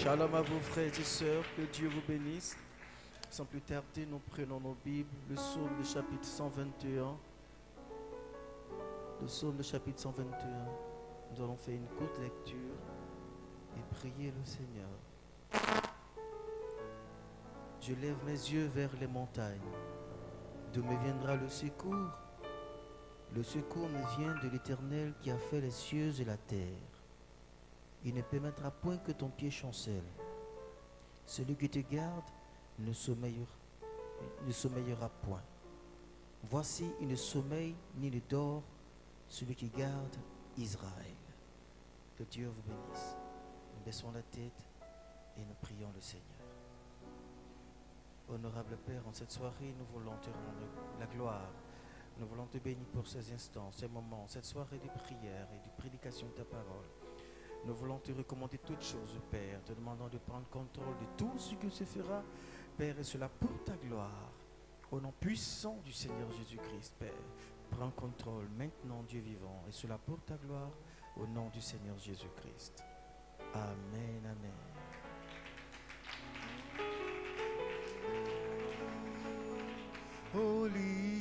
Shalom à vous frères et sœurs, que Dieu vous bénisse. Sans plus tarder, nous prenons nos Bibles, le psaume de chapitre 121. Le psaume de chapitre 121. Nous allons faire une courte lecture et prier le Seigneur. Je lève mes yeux vers les montagnes. D'où me viendra le secours? Le secours me vient de l'Éternel qui a fait les cieux et la terre. Il ne permettra point que ton pied chancelle. Celui qui te garde ne sommeillera point. Voici, il ne sommeille ni ne dort celui qui garde Israël. Que Dieu vous bénisse. Nous baissons la tête et nous prions le Seigneur. Honorable Père, en cette soirée, nous voulons te rendre la gloire. Nous voulons te bénir pour ces instants, ces moments, cette soirée de prière et de prédication de ta parole. Nous voulons te recommander toutes choses, Père, te demandant de prendre contrôle de tout ce que se fera, Père, et cela pour ta gloire. Au nom puissant du Seigneur Jésus-Christ, Père, prends contrôle maintenant, Dieu vivant, et cela pour ta gloire, au nom du Seigneur Jésus-Christ. Amen, amen. Holy,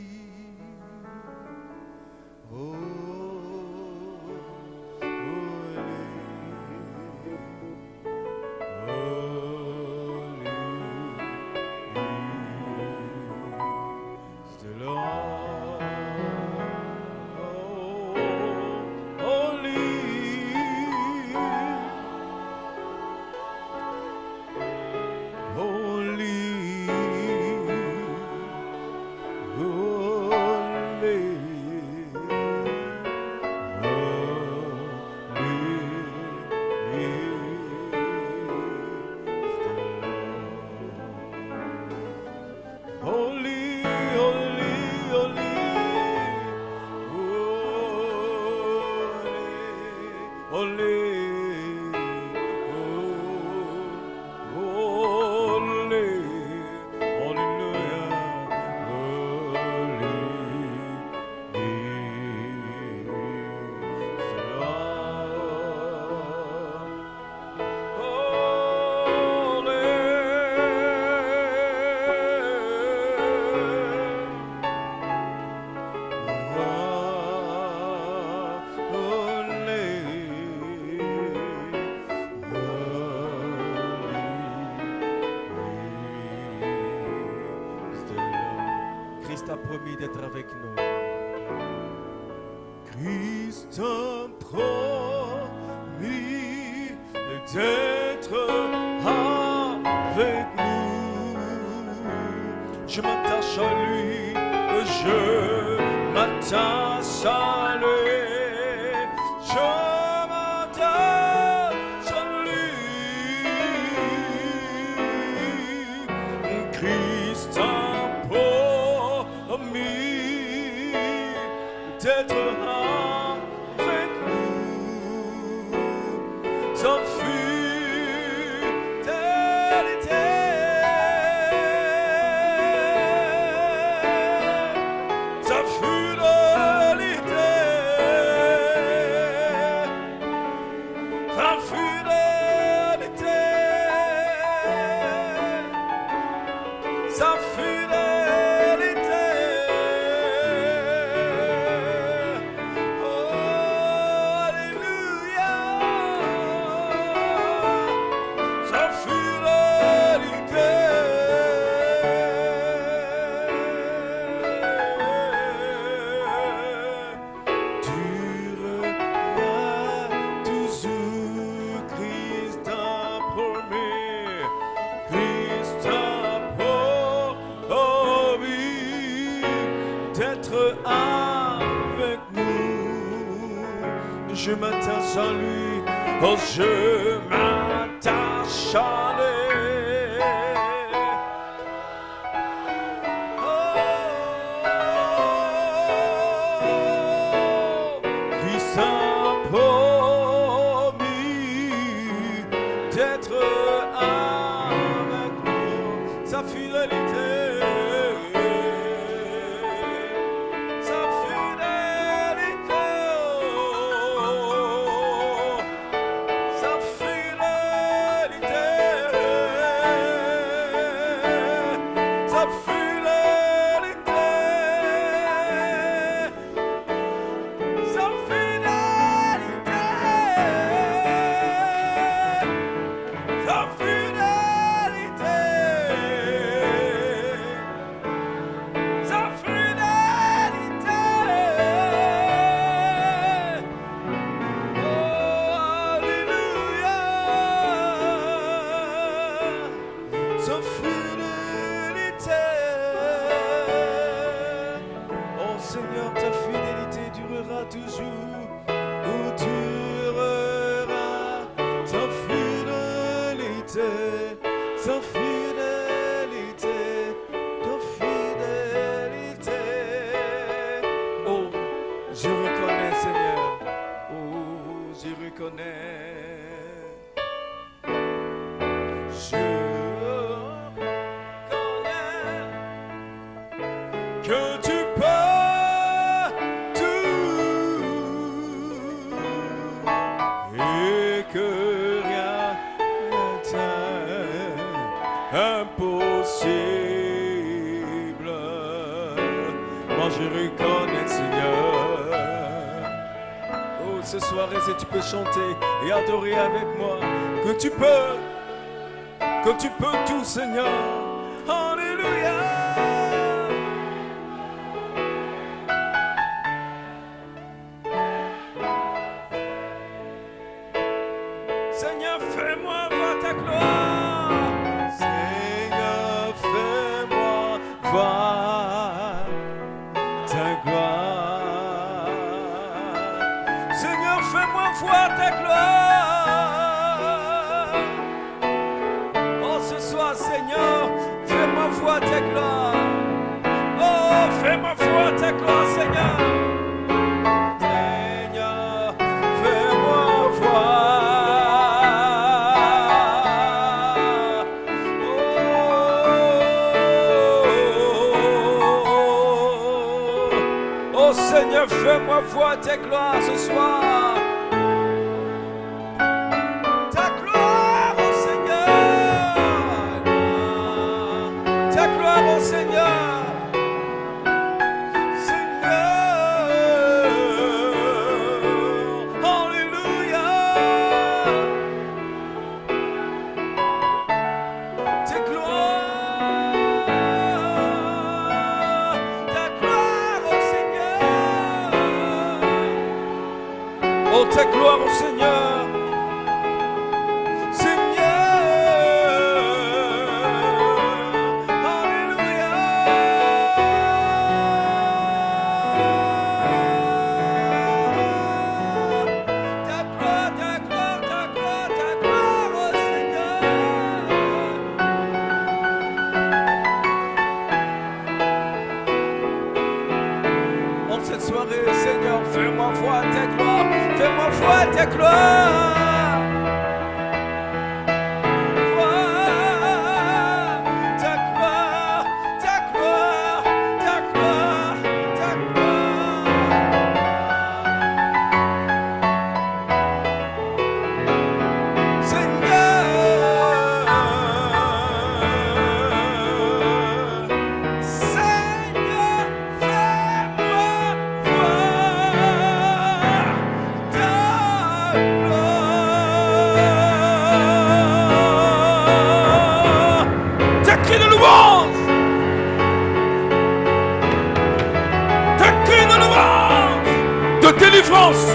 Christ a promis d'être avec nous. Christ a promis d'être avec nous. Je m'attache à lui, je m'attache à lui. Je m'attache à lui. Christ a promis d'être avec nous. Sa fidélité, sa fidélité, sa fidélité, sa fidélité. Oh, alléluia. Sa fidélité. Durera toujours. Christ a promis. Christ a promis d'être avec nous. Je m'attache à lui, oh je m'attache à lui. Oh, Christ a promis d'être avec nous. Sa fidélité, sa fidélité, oh, sa fidélité. sa fidélité. Oh Seigneur, ta fidélité durera toujours, ou durera sa fidélité, sa fidélité, ta fidélité. Oh, je reconnais Seigneur, oh, je reconnais. Je reconnais que tu peux tout et que rien n'est impossible. Moi je reconnais Seigneur. Oh, ce soir, si tu peux chanter et adorer avec moi, que tu peux tout Seigneur. Alléluia. Seigneur, fais-moi voir ta gloire. Seigneur, fais-moi voir ta gloire. Seigneur, fais-moi voir ta gloire. Oh, ce soir, Seigneur, fais-moi voir ta gloire. Oh, fais-moi voir ta gloire, Seigneur. Seigneur, fais-moi voir. Oh Seigneur, fais-moi voir ta gloire ce soir. Ta gloire, oh Seigneur. Ta gloire, oh Seigneur. Seigneur. Alléluia. Ta gloire. Ta gloire, oh Seigneur. Oh, ta gloire, oh Seigneur. Seigneur. Alléluia. Ta gloire, ta gloire, ta gloire, ta gloire, oh Seigneur. En cette soirée, Seigneur, fais-moi voir ta gloire, fais-moi voir ta gloire. Voir ta gloire, ta gloire, ta gloire, ta gloire. Seigneur, Seigneur, fais-moi voir ta gloire. Ta cri de louange, ta cri de louange, de délivrance,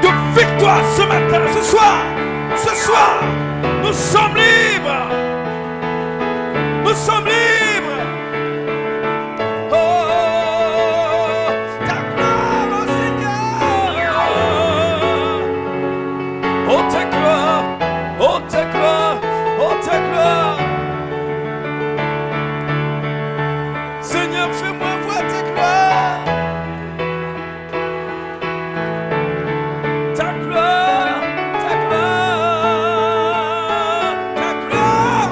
de victoire ce matin, ce soir, nous sommes libres, nous sommes libres. Oh, ta gloire, oh Seigneur. Oh ta gloire, oh ta gloire, oh ta gloire. Seigneur, fais-moi voir ta gloire. Ta gloire, ta gloire, ta gloire,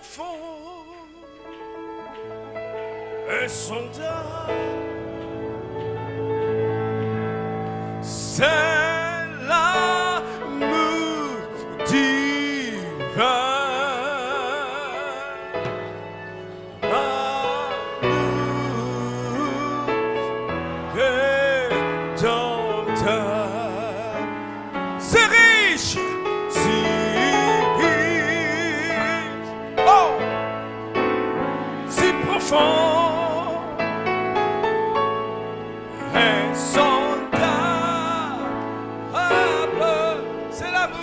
profond et sondable. C'est l'amour divin. C'est riche, si riche, oh, si profond, insondable, c'est l'amour.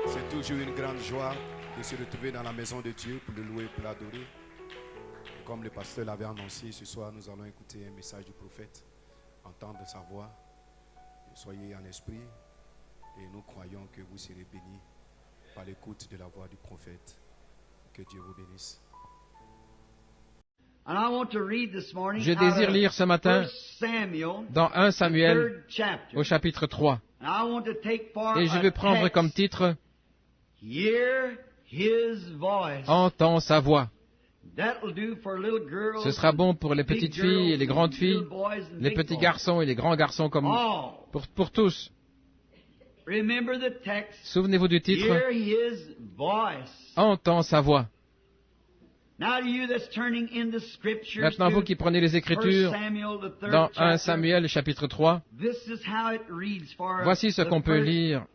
C'est toujours une grande joie de se retrouver dans la maison de Dieu pour le louer, pour l'adorer. Et comme le pasteur l'avait annoncé, ce soir nous allons écouter un message du prophète, entendre sa voix. Soyez en esprit et nous croyons que vous serez bénis par l'écoute de la voix du prophète. Que Dieu vous bénisse. Je désire lire ce matin dans 1 Samuel au chapitre 3. Et je vais prendre comme titre « Entends sa voix ». Ce sera bon pour les petites filles et les grandes filles, les petits garçons et les grands garçons comme pour tous. Souvenez-vous du titre « Entends sa voix ». Maintenant, vous qui prenez les Écritures, dans 1 Samuel chapitre 3, voici ce qu'on peut lire,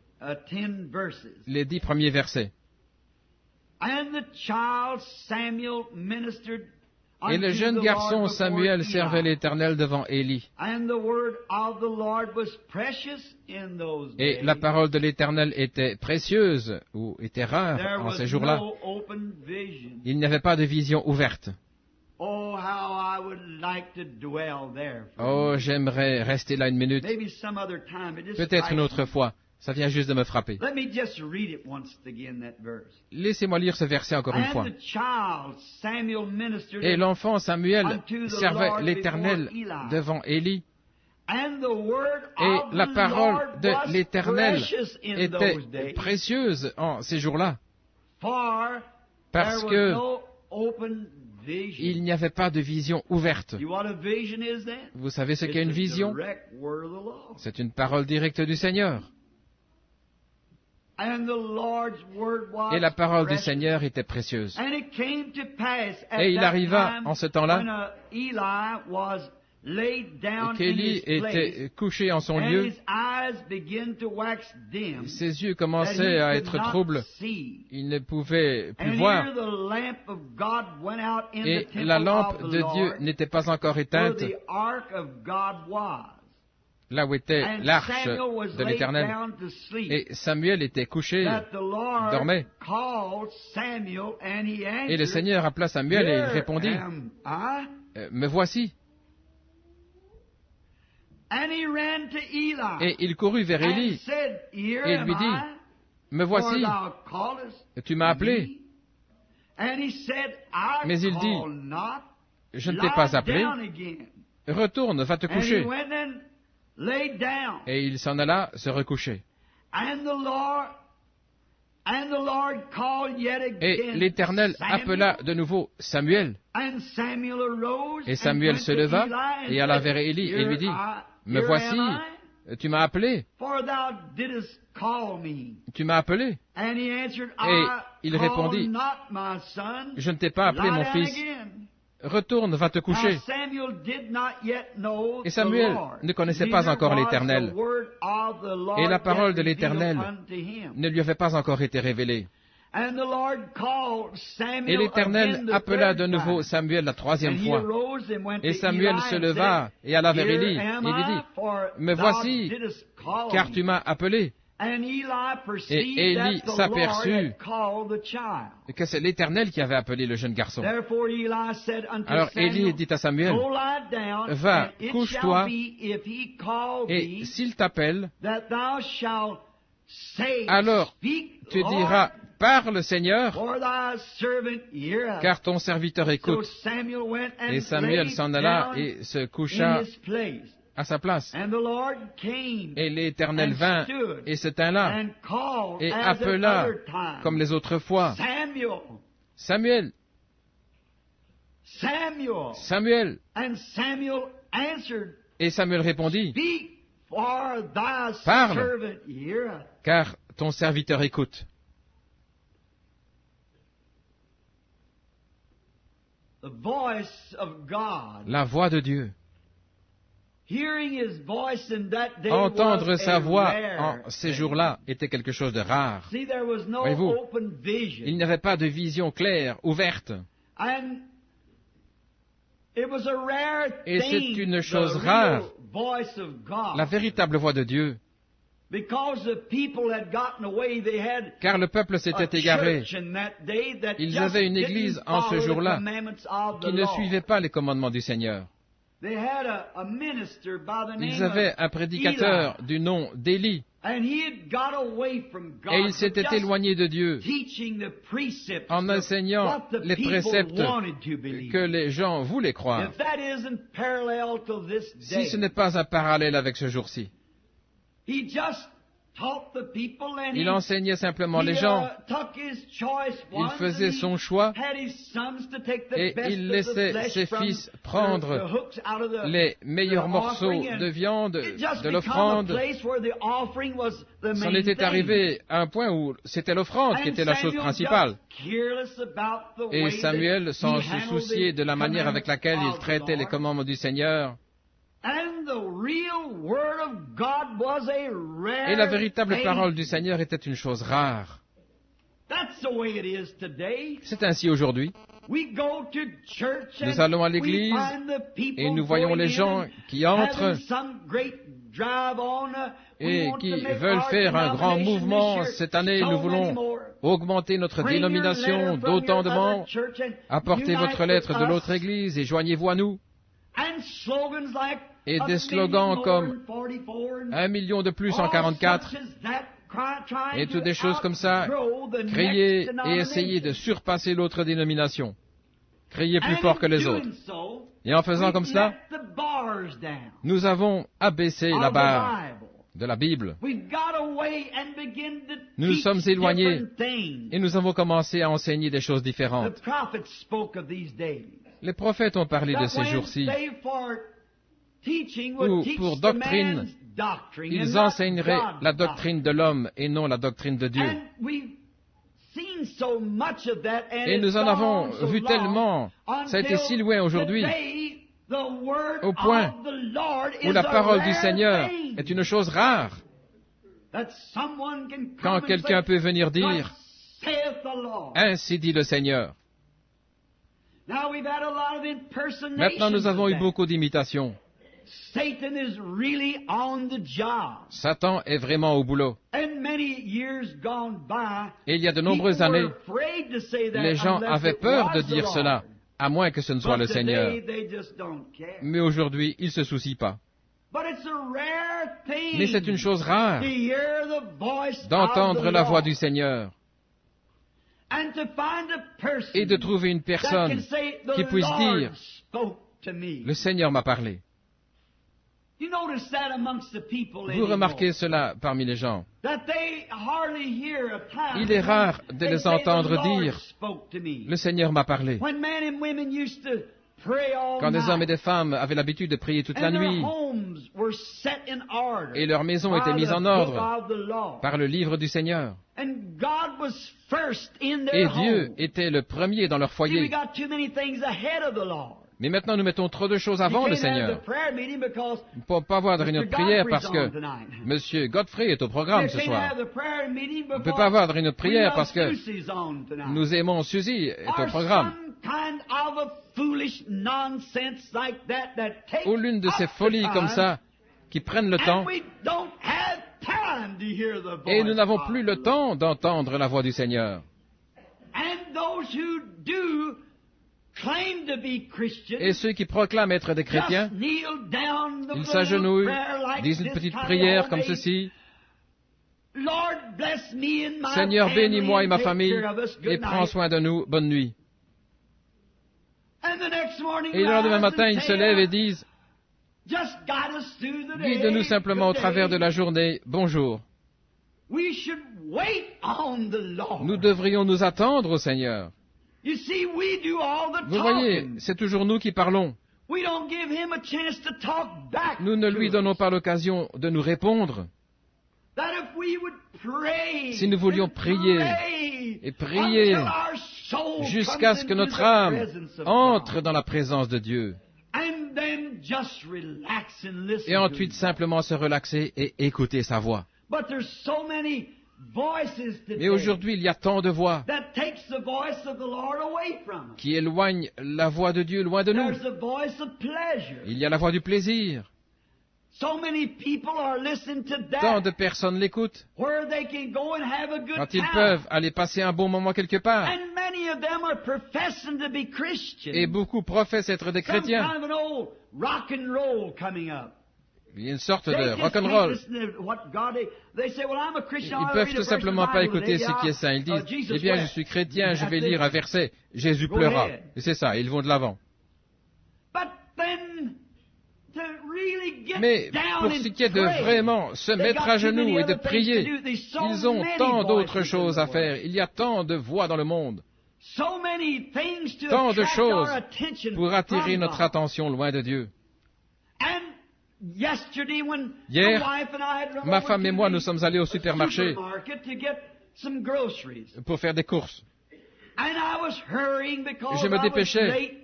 les 10 premiers versets. Et le jeune garçon Samuel servait l'Éternel devant Élie. Et la parole de l'Éternel était précieuse, ou était rare en ces jours-là. Il n'y avait pas de vision ouverte. Oh, j'aimerais rester là une minute. Peut-être une autre fois. Ça vient juste de me frapper. Laissez-moi lire ce verset encore une fois. Et l'enfant Samuel servait l'Éternel devant Élie. Et la parole de l'Éternel était précieuse en ces jours-là. Parce que il n'y avait pas de vision ouverte. Vous savez ce qu'est une vision? C'est une parole directe du Seigneur. Et la parole du Seigneur était précieuse. Et il arriva en ce temps-là qu'Élie était couché en son lieu. Ses yeux commençaient à être troubles. Il ne pouvait plus voir. Et la lampe de Dieu n'était pas encore éteinte là où était l'arche de l'Éternel. Et Samuel était couché, dormait. Et le Seigneur appela Samuel et il répondit, « Me voici. » Et il courut vers Élie et lui dit, « Me voici. Tu m'as appelé. » Mais il dit, « Je ne t'ai pas appelé. Retourne, va te coucher. » Et il s'en alla se recoucher. Et l'Éternel appela de nouveau Samuel. Et Samuel se leva et alla vers Élie et lui dit, « Me voici, tu m'as appelé. Tu m'as appelé. » Et il répondit, « Je ne t'ai pas appelé, mon fils. Retourne, va te coucher. » Et Samuel ne connaissait pas encore l'Éternel. Et la parole de l'Éternel ne lui avait pas encore été révélée. Et l'Éternel appela de nouveau Samuel la troisième fois. Et Samuel se leva et alla vers Élie et lui dit, « Me voici, car tu m'as appelé. » Et Élie s'aperçut que c'est l'Éternel qui avait appelé le jeune garçon. Alors Élie dit à Samuel, « Va, couche-toi, et s'il t'appelle, alors tu diras, parle Seigneur, car ton serviteur écoute. Et Samuel s'en alla et se coucha à sa place. Et l'Éternel vint et se tint là, et appela, comme les autres fois, Samuel, Samuel. Et Samuel répondit, parle, car ton serviteur écoute. La voix de Dieu. Entendre sa voix en ces jours-là était quelque chose de rare. Voyez-vous, il n'y avait pas de vision claire, ouverte. Et c'est une chose rare, la véritable voix de Dieu, car le peuple s'était égaré. Ils avaient une église en ce jour-là qui ne suivait pas les commandements du Seigneur. Ils avaient un prédicateur du nom d'Élie, et il s'était éloigné de Dieu en enseignant les préceptes que les gens voulaient croire. Si ce n'est pas un parallèle avec ce jour-ci, il enseignait simplement les gens, il faisait son choix et il laissait ses fils prendre les meilleurs morceaux de viande de l'offrande. C'en était arrivé à un point où c'était l'offrande qui était la chose principale. Et Samuel, sans se soucier de la manière avec laquelle il traitait les commandements du Seigneur, et la véritable parole du Seigneur était une chose rare. C'est ainsi aujourd'hui. Nous allons à l'église et nous voyons les gens qui entrent et qui veulent faire un grand mouvement. Cette année, nous voulons augmenter notre dénomination d'autant de membres. Apportez votre lettre de l'autre église et joignez-vous à nous. Et des slogans comme 1 million de plus en 44, et toutes des choses comme ça, crier et essayer de surpasser l'autre dénomination. Crier plus fort que les autres. Et en faisant comme cela, nous avons abaissé la barre de la Bible. Nous nous sommes éloignés et nous avons commencé à enseigner des choses différentes. Les prophètes ont parlé de ces jours-ci, où pour doctrine, ils enseigneraient la doctrine de l'homme et non la doctrine de Dieu. Et nous en avons vu tellement, ça a été si loin aujourd'hui, au point où la parole du Seigneur est une chose rare. Quand quelqu'un peut venir dire, « Ainsi dit le Seigneur ». Maintenant, nous avons eu beaucoup d'imitations. Satan est vraiment au boulot. Et il y a de nombreuses années, les gens avaient peur de dire cela, à moins que ce ne soit le Seigneur. Mais aujourd'hui, ils ne se soucient pas. Mais c'est une chose rare d'entendre la voix du Seigneur et de trouver une personne qui puisse dire « Le Seigneur m'a parlé ». Vous remarquez cela parmi les gens. Il est rare de les entendre dire « Le Seigneur m'a parlé ». Quand des hommes et des femmes avaient l'habitude de prier toute la nuit et leur maison était mise en ordre par le livre du Seigneur. Et Dieu était le premier dans leur foyer. Mais maintenant, nous mettons trop de choses avant le Seigneur. On ne peut pas avoir de réunion de prière parce que M. Godfrey est au programme ce soir. On ne peut pas avoir de réunion de prière parce que nous aimons Suzy est au programme. Ou l'une de ces folies comme ça qui prennent le temps. Et nous n'avons plus le temps d'entendre la voix du Seigneur. Et ceux qui proclament être des chrétiens, ils s'agenouillent, disent une petite prière comme ceci, Seigneur, bénis-moi et ma famille et prends soin de nous. Bonne nuit. Et le lendemain matin, ils se lèvent et disent, guide-nous simplement au travers de la journée. Bonjour. Nous devrions nous attendre au Seigneur. Vous voyez, c'est toujours nous qui parlons. Nous ne lui donnons pas l'occasion de nous répondre. Si nous voulions prier et prier jusqu'à ce que notre âme entre dans la présence de Dieu, et ensuite simplement se relaxer et écouter sa voix. Mais aujourd'hui, il y a tant de voix qui éloignent la voix de Dieu loin de nous. Il y a la voix du plaisir. Tant de personnes l'écoutent quand ils peuvent aller passer un bon moment quelque part. Et beaucoup professent être des chrétiens. Il y a une sorte de rock'n'roll. Ils peuvent tout simplement pas écouter ce qui est saint. Ils disent, eh bien, je suis chrétien, je vais lire un verset. Jésus pleura. Et c'est ça, ils vont de l'avant. Mais pour ce qui est de vraiment se mettre à genoux et de prier, ils ont tant d'autres choses à faire. Il y a tant de voix dans le monde. Tant de choses pour attirer notre attention loin de Dieu. Hier, ma femme et moi, nous sommes allés au supermarché pour faire des courses. Je me dépêchais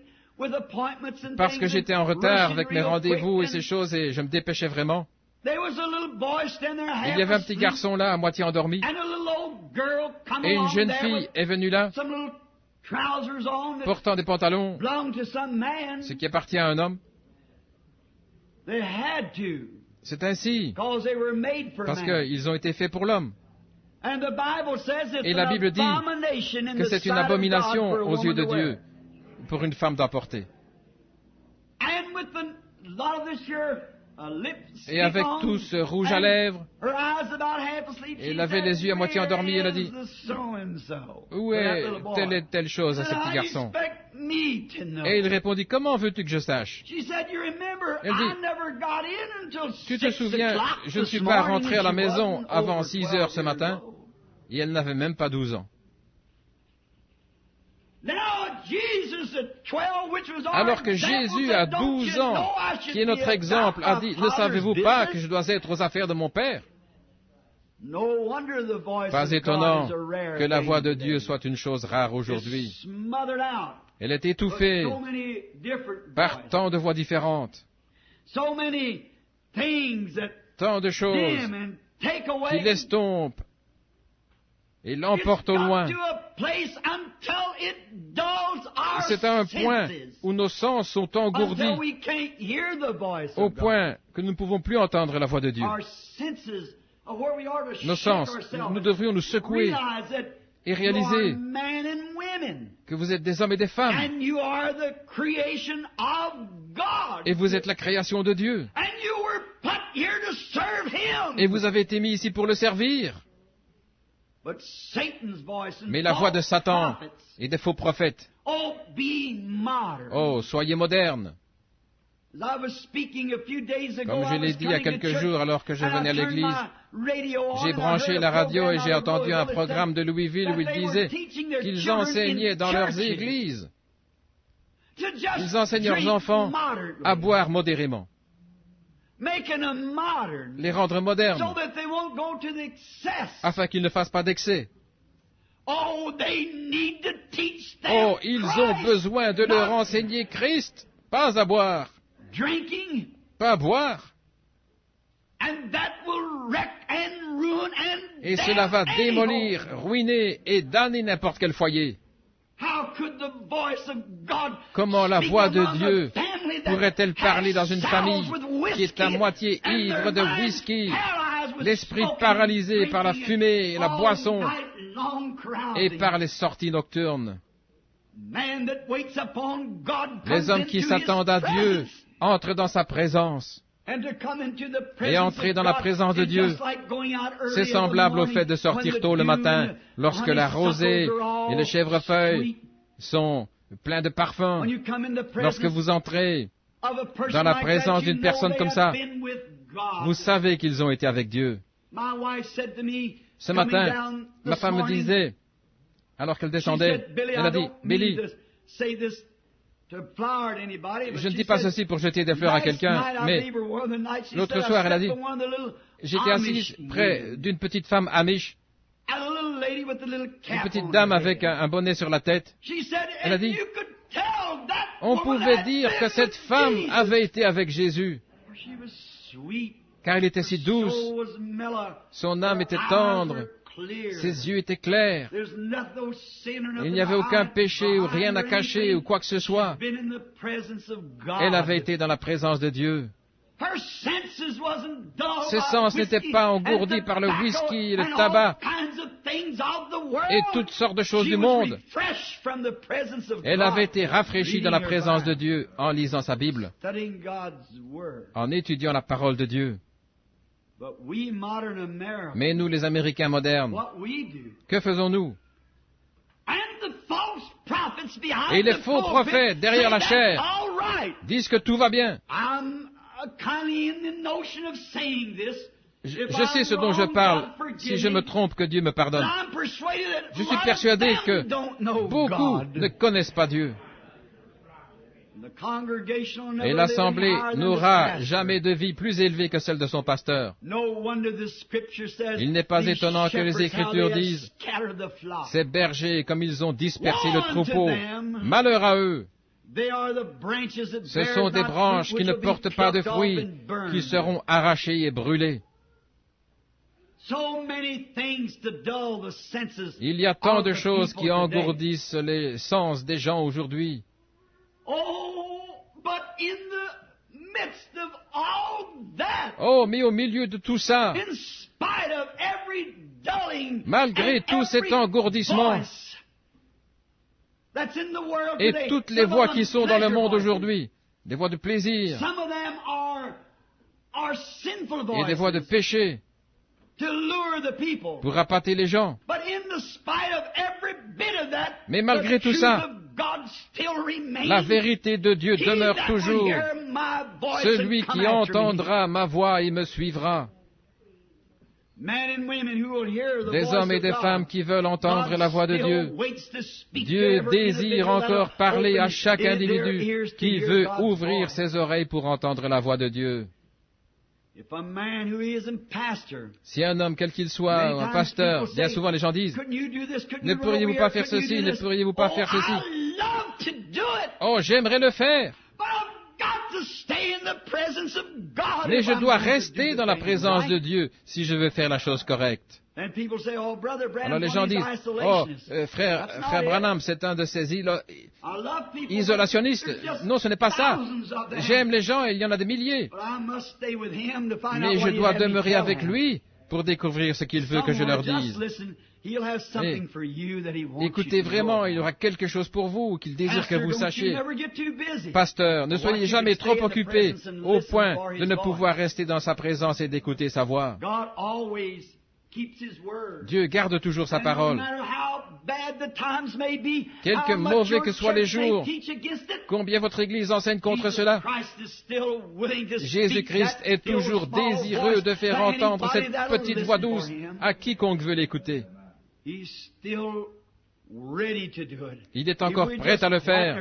parce que j'étais en retard avec mes rendez-vous et ces choses, et je me dépêchais vraiment. Il y avait un petit garçon là, à moitié endormi, et une jeune fille est venue là, portant des pantalons, ce qui appartient à un homme. C'est ainsi, parce qu'ils ont été faits pour l'homme. Et la Bible dit que c'est une abomination aux yeux de Dieu pour une femme d'emporter. Et avec tout ce rouge à lèvres, elle avait les yeux à moitié endormis, elle a dit, où est telle et telle chose à ce petit garçon? Et il répondit, comment veux-tu que je sache? Elle dit, tu te souviens, je ne suis pas rentré à la maison avant 6 heures ce matin, et elle n'avait même pas 12 ans. Alors que Jésus, à 12 ans, qui est notre exemple, a dit, ne savez-vous pas que je dois être aux affaires de mon Père? Pas étonnant que la voix de Dieu soit une chose rare aujourd'hui. Elle est étouffée par tant de voix différentes, tant de choses qui l'estompent et l'emportent au loin. C'est à un point où nos sens sont engourdis, au point que nous ne pouvons plus entendre la voix de Dieu. Nos sens, nous devrions nous secouer et réaliser que vous êtes des hommes et des femmes, et vous êtes la création de Dieu, et vous avez été mis ici pour le servir. Mais la voix de Satan et des faux prophètes, oh, soyez modernes. Comme je l'ai dit il y a quelques jours alors que je venais à l'église, j'ai branché la radio et j'ai entendu un programme de Louisville où ils disaient qu'ils enseignaient dans leurs églises. Ils enseignent leurs enfants à boire modérément, les rendre modernes, afin qu'ils ne fassent pas d'excès. Oh, ils ont besoin de leur enseigner Christ, pas à boire, pas à boire. Et cela va démolir, ruiner et damner n'importe quel foyer. Comment la voix de Dieu pourrait-elle parler dans une famille qui est à moitié ivre de whisky, l'esprit paralysé par la fumée et la boisson et par les sorties nocturnes? Les hommes qui s'attendent à Dieu entrent dans sa présence. Et entrer dans la présence de Dieu, c'est semblable au fait de sortir tôt le matin, lorsque la rosée et le chèvrefeuille sont pleins de parfums. Lorsque vous entrez dans la présence d'une personne comme ça, vous savez qu'ils ont été avec Dieu. Ce matin, ma femme me disait, alors qu'elle descendait, elle a dit, « Billy, je ne dis pas ceci pour jeter des fleurs à quelqu'un, mais l'autre soir, elle a dit, j'étais assise près d'une petite femme amish, une petite dame avec un bonnet sur la tête. Elle a dit, on pouvait dire que cette femme avait été avec Jésus, car elle était si douce, son âme était tendre, ses yeux étaient clairs, il n'y avait aucun péché ou rien à cacher ou quoi que ce soit. Elle avait été dans la présence de Dieu. Ses sens n'étaient pas engourdis par le whisky, le tabac et toutes sortes de choses du monde. Elle avait été rafraîchie dans la présence de Dieu en lisant sa Bible, en étudiant la parole de Dieu. Mais nous, les Américains modernes, que faisons-nous? Et les faux prophètes derrière la chair disent que tout va bien. Je sais ce dont je parle. Si je me trompe, que Dieu me pardonne. Je suis persuadé que beaucoup ne connaissent pas Dieu. Et l'Assemblée n'aura jamais de vie plus élevée que celle de son pasteur. Il n'est pas étonnant que les Écritures disent, ces bergers, comme ils ont dispersé le troupeau, malheur à eux. Ce sont des branches qui ne portent pas de fruits, qui seront arrachées et brûlées. Il y a tant de choses qui engourdissent les sens des gens aujourd'hui. Oh, mais au milieu de tout ça, malgré tout cet engourdissement, et toutes les voix qui sont dans le monde aujourd'hui, des voix de plaisir, et des voix de péché, pour appâter les gens. Mais malgré tout ça, la vérité de Dieu demeure toujours. Celui qui entendra ma voix et me suivra. Des hommes et des femmes qui veulent entendre la voix de Dieu. Dieu désire encore parler à chaque individu qui veut ouvrir ses oreilles pour entendre la voix de Dieu. Si un homme, quel qu'il soit, un pasteur, bien souvent les gens disent, ne pourriez-vous pas faire ceci, ne pourriez-vous pas faire ceci? Oh, j'aimerais le faire. Mais je dois rester dans la présence de Dieu si je veux faire la chose correcte. Alors les gens disent, oh, frère Branham, c'est un de ces isolationnistes. Non, ce n'est pas ça. J'aime les gens et il y en a des milliers. Mais je dois demeurer avec lui pour découvrir ce qu'il veut que je leur dise. Et écoutez vraiment, il y aura quelque chose pour vous qu'il désire que vous sachiez. Pasteur, ne soyez jamais trop occupé au point de ne pouvoir rester dans sa présence et d'écouter sa voix. Dieu garde toujours sa parole. Quelque mauvais que soient les jours, combien votre Église enseigne contre cela, Jésus-Christ est toujours désireux de faire entendre cette petite voix douce à quiconque veut l'écouter. Il est encore prêt à le faire.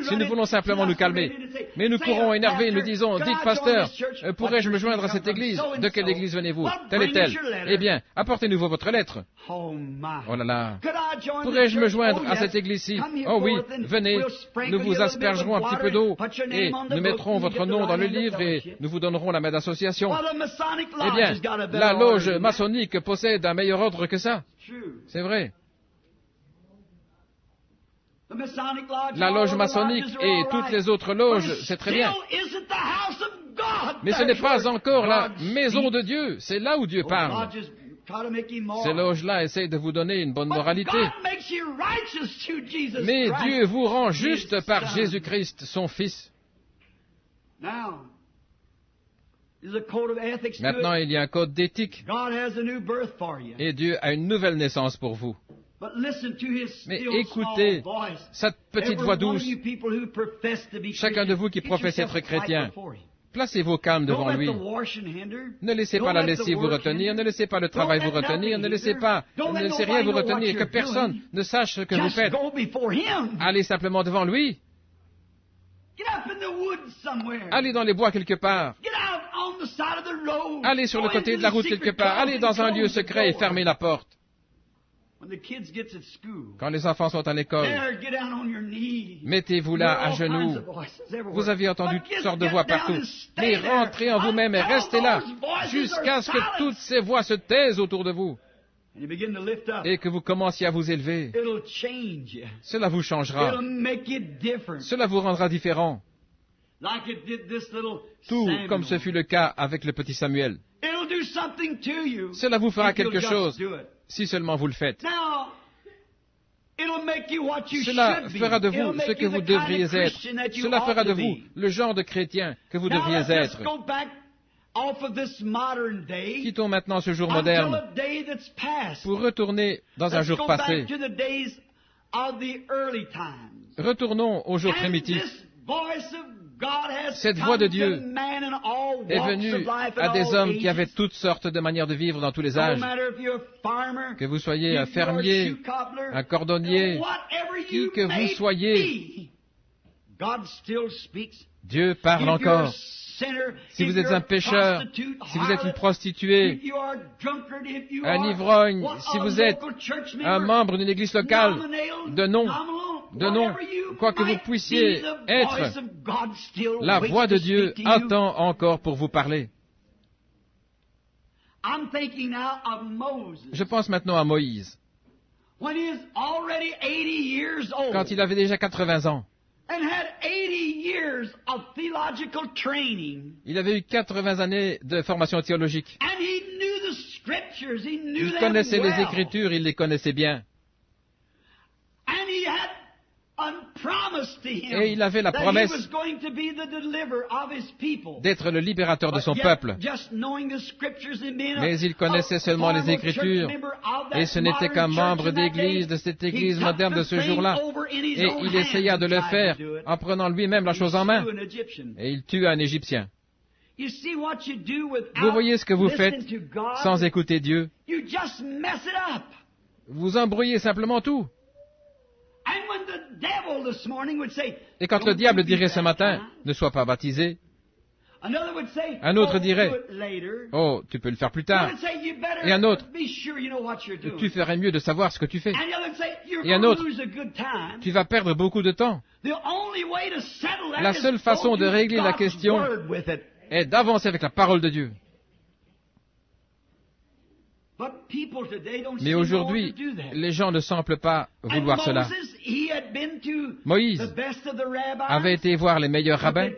Si nous voulons simplement nous calmer. Mais nous courons énervés et nous disons, dites pasteur, pourrais-je me joindre à cette église? De quelle église venez-vous? Telle et telle. Eh bien, apportez-nous votre lettre. Oh là là. Pourrais-je me joindre à cette église-ci? Oh oui, venez. Nous vous aspergerons un petit peu d'eau et nous mettrons votre nom dans le livre et nous vous donnerons la main d'association. Eh bien, la loge maçonnique possède un meilleur ordre que ça. C'est vrai. La loge maçonnique et toutes les autres loges, c'est très bien. Mais ce n'est pas encore la maison de Dieu. C'est là où Dieu parle. Ces loges-là essayent de vous donner une bonne moralité. Mais Dieu vous rend juste par Jésus-Christ, son Fils. Maintenant, il y a un code d'éthique et Dieu a une nouvelle naissance pour vous. Mais écoutez cette petite voix douce. Chacun de vous qui professe être chrétien, placez-vous calme devant lui. Ne laissez pas la lessive vous retenir, ne laissez pas le travail vous retenir, ne laissez rien vous retenir, que personne ne sache ce que vous faites. Allez simplement devant lui. Allez dans les bois quelque part. Allez sur le côté de la route quelque part. Allez dans un lieu secret et fermez la porte. Quand les enfants sont à l'école, mettez-vous là à genoux. Vous avez entendu toutes sortes de voix partout. Mais rentrez en vous-même et restez là jusqu'à ce que toutes ces voix se taisent autour de vous et que vous commenciez à vous élever. Cela vous changera. Cela vous rendra différent. Tout comme ce fut le cas avec le petit Samuel. Cela vous fera quelque chose si seulement vous le faites. Cela fera de vous ce que vous devriez être. Cela fera de vous le genre de chrétien que vous devriez être. Quittons maintenant ce jour moderne pour retourner dans un jour passé. Retournons au jour primitif. Cette voix de Dieu est venue à des hommes qui avaient toutes sortes de manières de vivre dans tous les âges. Que vous soyez un fermier, un cordonnier, qui que vous soyez, Dieu parle encore. Si vous êtes un pécheur, si vous êtes une prostituée, un ivrogne, si vous êtes un membre d'une église locale, de nom, quoi que vous puissiez être, la voix de Dieu attend encore pour vous parler. Je pense maintenant à Moïse, quand il avait déjà 80 ans. Il avait eu 80 années de formation théologique. Il connaissait les Écritures, il les connaissait bien. Et il avait la promesse d'être le libérateur de son peuple. Mais il connaissait seulement les Écritures, et ce n'était qu'un membre d'église, de cette église moderne de ce jour-là. Et il essaya de le faire en prenant lui-même la chose en main. Et il tua un Égyptien. Vous voyez ce que vous faites sans écouter Dieu. Vous embrouillez simplement tout. Et quand le diable dirait ce matin, ne sois pas baptisé, un autre dirait, oh, tu peux le faire plus tard. Et un autre, tu ferais mieux de savoir ce que tu fais. Et un autre, tu vas perdre beaucoup de temps. La seule façon de régler la question est d'avancer avec la parole de Dieu. Mais aujourd'hui, les gens ne semblent pas vouloir cela. Moïse avait été voir les meilleurs rabbins,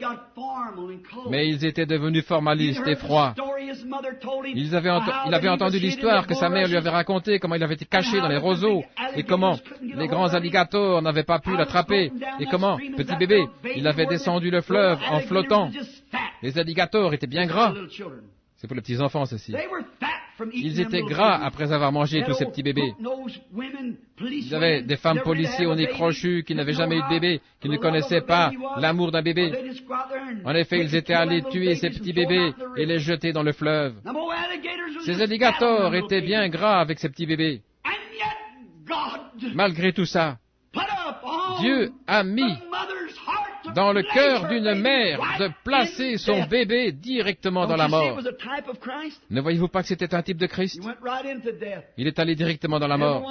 mais ils étaient devenus formalistes et froids. Il avait entendu l'histoire que sa mère lui avait racontée, comment il avait été caché dans les roseaux, et comment les grands alligators n'avaient pas pu l'attraper, et comment, petit bébé, il avait descendu le fleuve en flottant. Les alligators étaient bien gras. C'est pour les petits enfants, ceci. Ils étaient gras après avoir mangé tous ces petits bébés. Ils avaient des femmes policiers au nez crochu qui n'avaient jamais eu de bébé, qui ne connaissaient pas l'amour d'un bébé. En effet, ils étaient allés tuer ces petits bébés et les jeter dans le fleuve. Ces alligators étaient bien gras avec ces petits bébés. Malgré tout ça, Dieu a mis dans le cœur d'une mère de placer son bébé directement dans la mort. Ne voyez-vous pas que c'était un type de Christ? Il est allé directement dans la mort.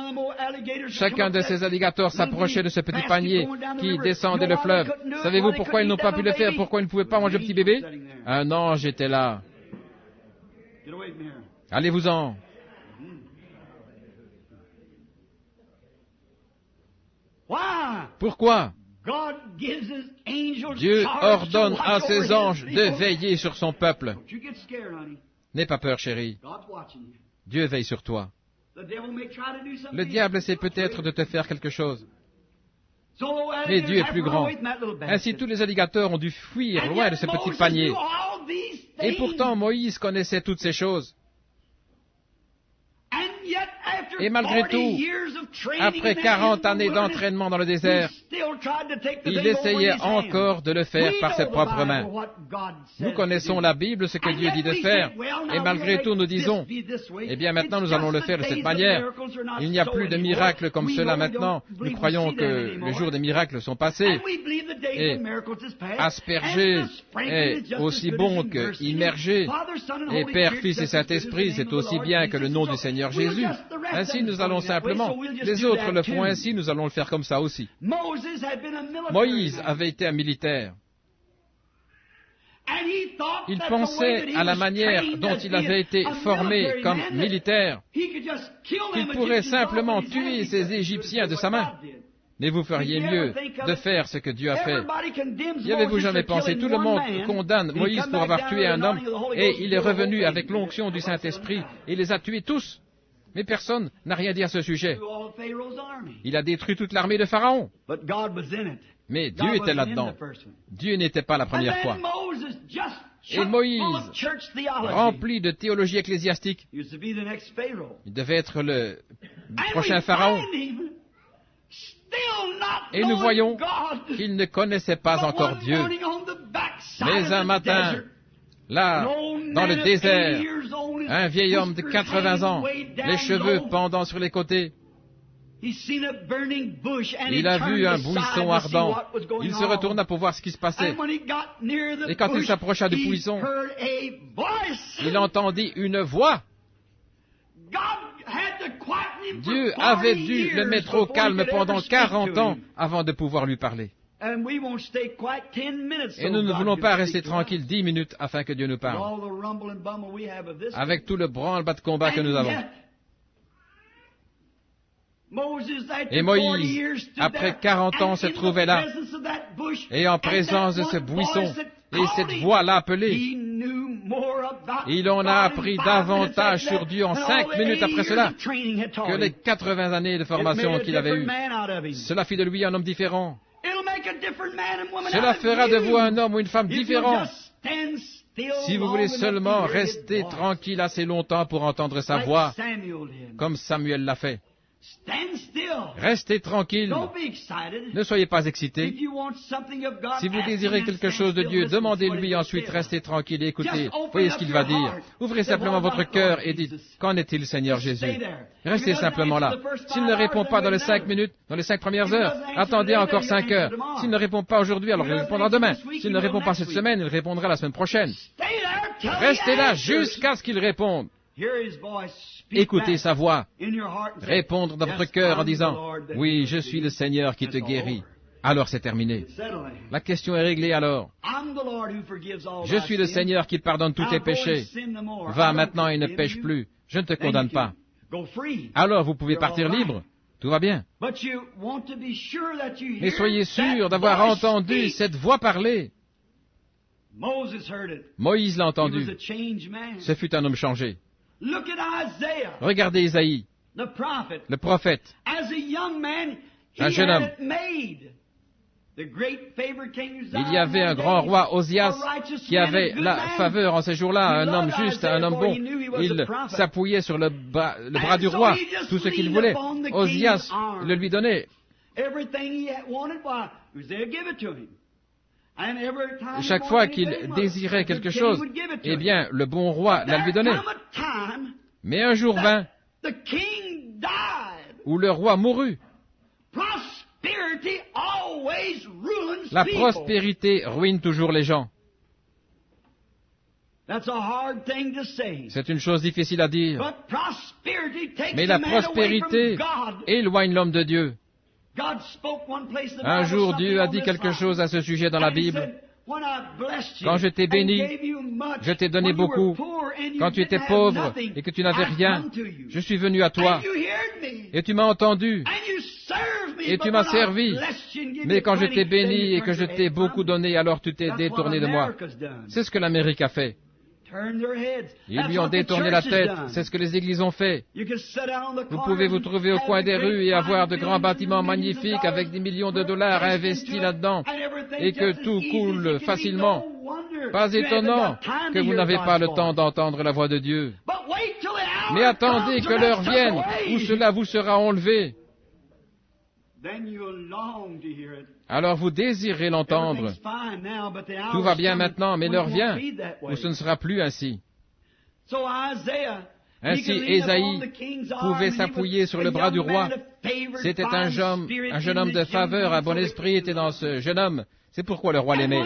Chacun de ces alligators s'approchait de ce petit panier qui descendait le fleuve. Savez-vous pourquoi ils n'ont pas pu le faire? Pourquoi ils ne pouvaient pas manger le petit bébé? Un ange était là. Allez-vous-en. Pourquoi? Dieu ordonne à ses anges de veiller sur son peuple. N'aie pas peur, chérie. Dieu veille sur toi. Le diable essaie peut-être de te faire quelque chose. Mais Dieu est plus grand. Ainsi, tous les alligators ont dû fuir loin de ce petit panier. Et pourtant, Moïse connaissait toutes ces choses. Et malgré tout, après 40 années d'entraînement dans le désert, il essayait encore de le faire par ses propres mains. Nous connaissons la Bible, ce que Dieu dit de faire, et malgré tout nous disons, eh bien maintenant nous allons le faire de cette manière. Il n'y a plus de miracles comme cela maintenant. Nous croyons que les jours des miracles sont passés. Et asperger est aussi bon que immerger. Et Père, Fils et Saint-Esprit, c'est aussi bien que le nom du Seigneur Jésus. Ainsi, nous allons simplement, les autres le font ainsi, nous allons le faire comme ça aussi. Moïse avait été un militaire. Il pensait à la manière dont il avait été formé comme militaire, qu'il pourrait simplement tuer ces Égyptiens de sa main. Mais vous feriez mieux de faire ce que Dieu a fait. Y avez-vous jamais pensé? Tout le monde condamne Moïse pour avoir tué un homme, et il est revenu avec l'onction du Saint-Esprit, et il les a tués tous. Mais personne n'a rien dit à ce sujet. Il a détruit toute l'armée de Pharaon. Mais Dieu était là-dedans. Dieu n'était pas la première fois. Et Moïse, rempli de théologie ecclésiastique, il devait être le prochain Pharaon. Et nous voyons qu'il ne connaissait pas encore Dieu. Mais un matin, là, dans le désert, un vieil homme de 80 ans, les cheveux pendant sur les côtés, il a vu un buisson ardent. Il se retourna pour voir ce qui se passait. Et quand il s'approcha du buisson, il entendit une voix. Dieu avait dû le mettre au calme pendant 40 ans avant de pouvoir lui parler. Et nous ne voulons pas rester tranquilles 10 minutes afin que Dieu nous parle. Avec tout le branle-bas de combat que nous avons. Et Moïse, après 40 ans, se trouvait là, et en présence de ce buisson, et cette voix l'a appelé. Il en a appris davantage sur Dieu en 5 minutes après cela que les 80 années de formation qu'il avait eues. Cela fit de lui un homme différent. Cela fera de vous un homme ou une femme différent. Si vous voulez seulement rester tranquille assez longtemps pour entendre sa voix, comme Samuel l'a fait. Restez tranquille. Ne soyez pas excités. Si vous désirez quelque chose de Dieu, demandez-lui ensuite, restez tranquille et écoutez. Voyez ce qu'il va dire. Ouvrez simplement votre cœur et dites, qu'en est-il, Seigneur Jésus? Restez simplement là. S'il ne répond pas dans les 5 minutes, dans les 5 premières heures, attendez encore 5 heures. S'il ne répond pas aujourd'hui, alors il répondra demain. S'il ne répond pas cette semaine, il répondra la semaine prochaine. Restez là jusqu'à ce qu'il réponde. Écoutez sa voix, répondre dans votre cœur en disant, « Oui, je suis le Seigneur qui te guérit. » Alors c'est terminé. La question est réglée alors. Je suis le Seigneur qui pardonne tous tes péchés. Va maintenant et ne pêche plus. Je ne te condamne pas. Alors vous pouvez partir libre. Tout va bien. Mais soyez sûr d'avoir entendu cette voix parler. Moïse l'a entendu. Ce fut un homme changé. Regardez Isaïe, le prophète, un jeune homme. Il y avait un grand roi, Osias, qui avait la faveur en ces jours-là, un homme juste, un homme bon. Il s'appuyait sur le bras du roi, tout ce qu'il voulait. Osias le lui donnait. Chaque fois qu'il désirait quelque chose, eh bien, le bon roi la lui donnait. Mais un jour vint où le roi mourut. La prospérité ruine toujours les gens. C'est une chose difficile à dire. Mais la prospérité éloigne l'homme de Dieu. Un jour, Dieu a dit quelque chose à ce sujet dans la Bible. Quand je t'ai béni, je t'ai donné beaucoup. Quand tu étais pauvre et que tu n'avais rien, je suis venu à toi. Et tu m'as entendu. Et tu m'as servi. Mais quand je t'ai béni et que je t'ai beaucoup donné, alors tu t'es détourné de moi. C'est ce que l'Amérique a fait. Ils lui ont détourné la tête. C'est ce que les églises ont fait. Vous pouvez vous trouver au coin des rues et avoir de grands bâtiments magnifiques avec des millions de dollars investis là-dedans et que tout coule facilement. Pas étonnant que vous n'avez pas le temps d'entendre la voix de Dieu. Mais attendez que l'heure vienne où cela vous sera enlevé. Alors vous désirez l'entendre. Tout va bien maintenant, mais l'heure vient où ce ne sera plus ainsi. Ainsi, Ésaïe pouvait s'appuyer sur le bras du roi. C'était un jeune homme de faveur, un bon esprit était dans ce jeune homme. C'est pourquoi le roi l'aimait.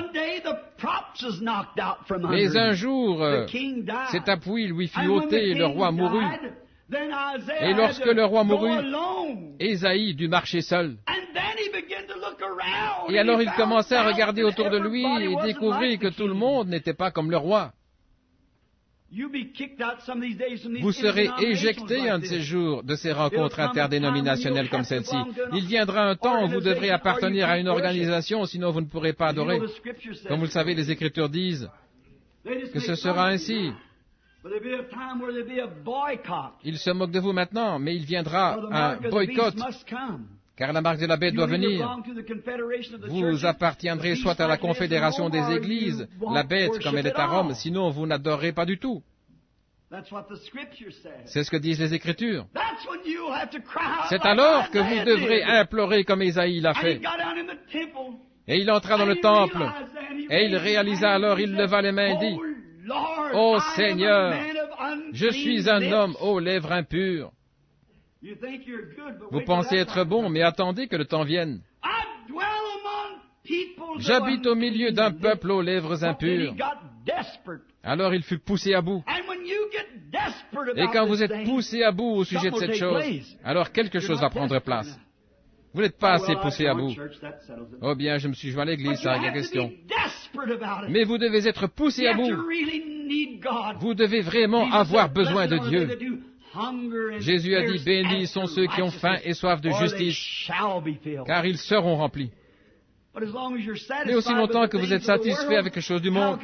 Mais un jour, cet appui lui fut ôté et le roi mourut. Et lorsque le roi mourut, Ésaïe dut marcher seul. Et alors il commença à regarder autour de lui et découvrit que tout le monde n'était pas comme le roi. Vous serez éjecté un de ces jours de ces rencontres interdénominationnelles comme celle-ci. Il viendra un temps où vous devrez appartenir à une organisation, sinon vous ne pourrez pas adorer. Comme vous le savez, les Écritures disent que ce sera ainsi. Il se moque de vous maintenant, mais il viendra un boycott, car la marque de la bête doit venir. Vous appartiendrez soit à la confédération des églises, la bête comme elle est à Rome, sinon vous n'adorerez pas du tout. C'est ce que disent les Écritures. C'est alors que vous devrez implorer comme Ésaïe l'a fait. Et il entra dans le temple, et il réalisa alors, il leva les mains et dit, « Ô Seigneur, je suis un homme aux lèvres impures. » Vous pensez être bon, mais attendez que le temps vienne. J'habite au milieu d'un peuple aux lèvres impures. Alors il fut poussé à bout. Et quand vous êtes poussé à bout au sujet de cette chose, alors quelque chose va prendre place. Vous n'êtes pas assez poussé à bout. Oh bien, je me suis joint à l'église, ça règle la question. Mais vous devez être poussé à bout. Vous devez vraiment avoir besoin de Dieu. Jésus a dit, bénis sont ceux qui ont faim et soif de justice, car ils seront remplis. Mais aussi longtemps que vous êtes satisfait avec les choses du monde,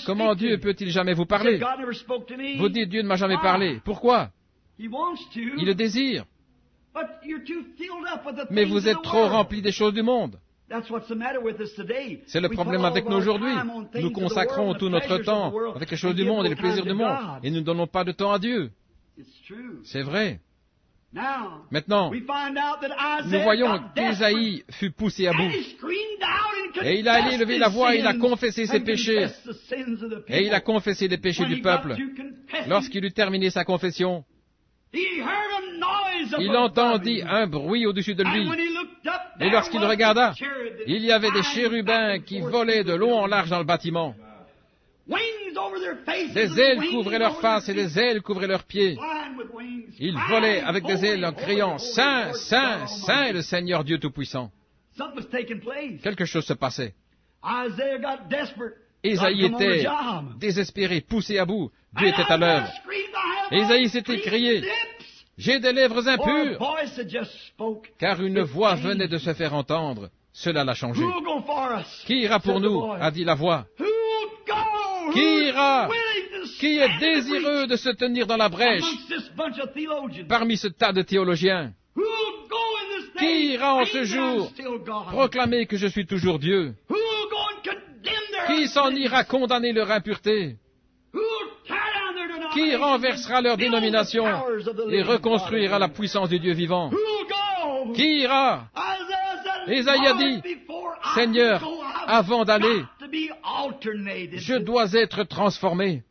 comment Dieu peut-il jamais vous parler? Vous dites, Dieu ne m'a jamais parlé. Pourquoi? Il le désire. Mais vous êtes trop rempli des choses du monde. C'est le problème avec nous aujourd'hui. Nous consacrons tout notre temps avec les choses du monde et les plaisirs du monde, et nous ne donnons pas de temps à Dieu. C'est vrai. Maintenant, nous voyons qu'Ésaïe fut poussé à bout. Et il a allé lever la voix et il a confessé ses péchés. Et il a confessé les péchés du peuple. Lorsqu'il eut terminé sa confession, il entendit un bruit au-dessus de lui. Et lorsqu'il regarda, il y avait des chérubins qui volaient de long en large dans le bâtiment. Des ailes couvraient leurs faces et des ailes couvraient leurs pieds. Ils volaient avec des ailes en criant « Saint, Saint, Saint est le Seigneur Dieu Tout-Puissant ». Quelque chose se passait. Ésaïe était désespéré, poussé à bout. Dieu était à l'œuvre. Ésaïe s'était crié « J'ai des lèvres impures » car une voix venait de se faire entendre. Cela l'a changé. Qui ira pour nous, a dit la voix. Qui ira? Qui est désireux de se tenir dans la brèche parmi ce tas de théologiens? Qui ira en ce jour proclamer que je suis toujours Dieu? Qui s'en ira condamner leur impureté? Qui renversera leur dénomination et reconstruira la puissance du Dieu vivant? Qui ira? Ésaïe a dit, Seigneur, avant d'aller, je dois être transformé.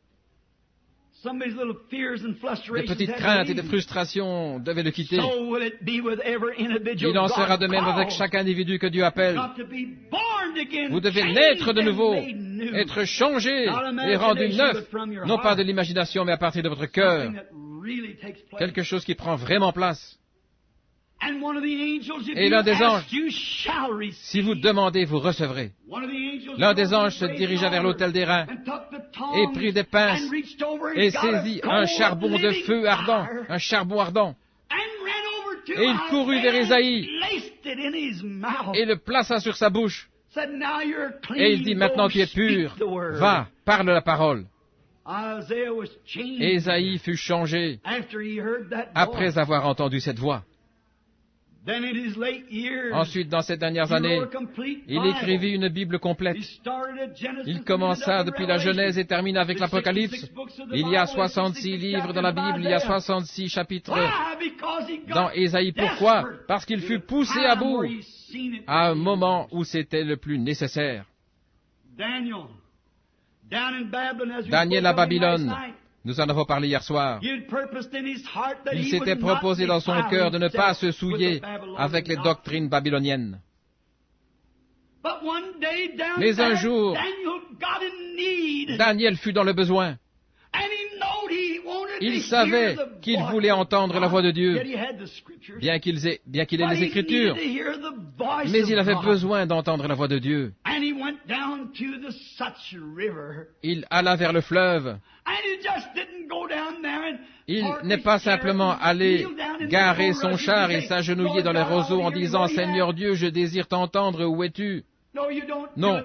Des petites craintes et des frustrations devaient le quitter. Il en sera de même avec chaque individu que Dieu appelle. Vous devez naître de nouveau, être changé et rendu neuf, non pas de l'imagination, mais à partir de votre cœur. Quelque chose qui prend vraiment place. Et l'un des anges, si vous demandez, vous recevrez. L'un des anges se dirigea vers l'autel des reins et prit des pinces et saisit un charbon de feu ardent, un charbon ardent. Et il courut vers Ésaïe et le plaça sur sa bouche. Et il dit, maintenant tu es pur, va, parle la parole. Ésaïe fut changé après avoir entendu cette voix. Ensuite, dans ces dernières années, il écrivit une Bible complète. Il commença depuis la Genèse et termine avec l'Apocalypse. Il y a 66 livres dans la Bible, il y a 66 chapitres dans Ésaïe. Pourquoi? Parce qu'il fut poussé à bout à un moment où c'était le plus nécessaire. Daniel à Babylone, nous en avons parlé hier soir. Il s'était proposé dans son cœur de ne pas se souiller avec les doctrines babyloniennes. Mais un jour, Daniel fut dans le besoin. Il savait qu'il voulait entendre la voix de Dieu, bien qu'il ait les Écritures, mais il avait besoin d'entendre la voix de Dieu. Il alla vers le fleuve. Il n'est pas simplement allé garer son char et s'agenouiller dans les roseaux en disant « Seigneur Dieu, je désire t'entendre, où es-tu » ? Non,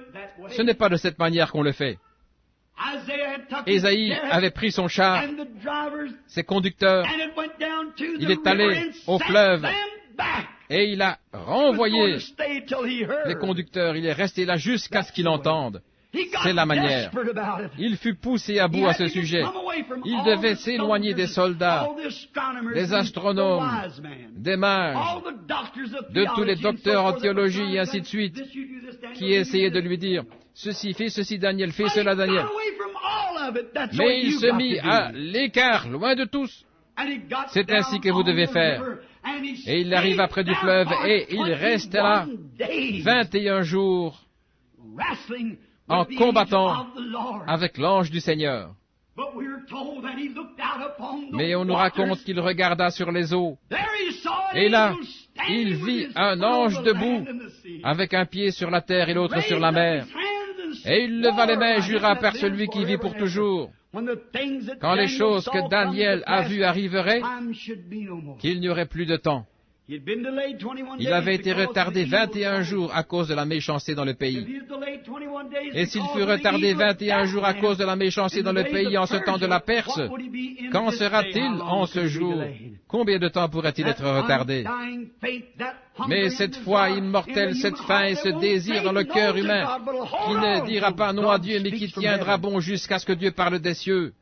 ce n'est pas de cette manière qu'on le fait. Ésaïe avait pris son char, ses conducteurs, il est allé au fleuve et il a renvoyé les conducteurs. Il est resté là jusqu'à ce qu'il entende. C'est la manière. Il fut poussé à bout à ce sujet. Il devait s'éloigner des soldats, des astronomes, des mages, de tous les docteurs en théologie et ainsi de suite, qui essayaient de lui dire « Ceci, fais ceci, Daniel, fais cela, Daniel ». Mais il se mit à l'écart, loin de tous. C'est ainsi que vous devez faire. Et il arriva près du fleuve et il resta là 21 jours en combattant avec l'ange du Seigneur. Mais on nous raconte qu'il regarda sur les eaux. Et là, il vit un ange debout, avec un pied sur la terre et l'autre sur la mer. Et il leva les mains et jura par celui qui vit pour toujours, quand les choses que Daniel a vues arriveraient, qu'il n'y aurait plus de temps. Il avait été retardé 21 jours à cause de la méchanceté dans le pays. Et s'il fut retardé 21 jours à cause de la méchanceté dans le pays en ce temps de la Perse, qu'en sera-t-il en ce jour? Combien de temps pourrait-il être retardé? Mais cette foi immortelle, cette faim et ce désir dans le cœur humain, qui ne dira pas non à Dieu, mais qui tiendra bon jusqu'à ce que Dieu parle des cieux.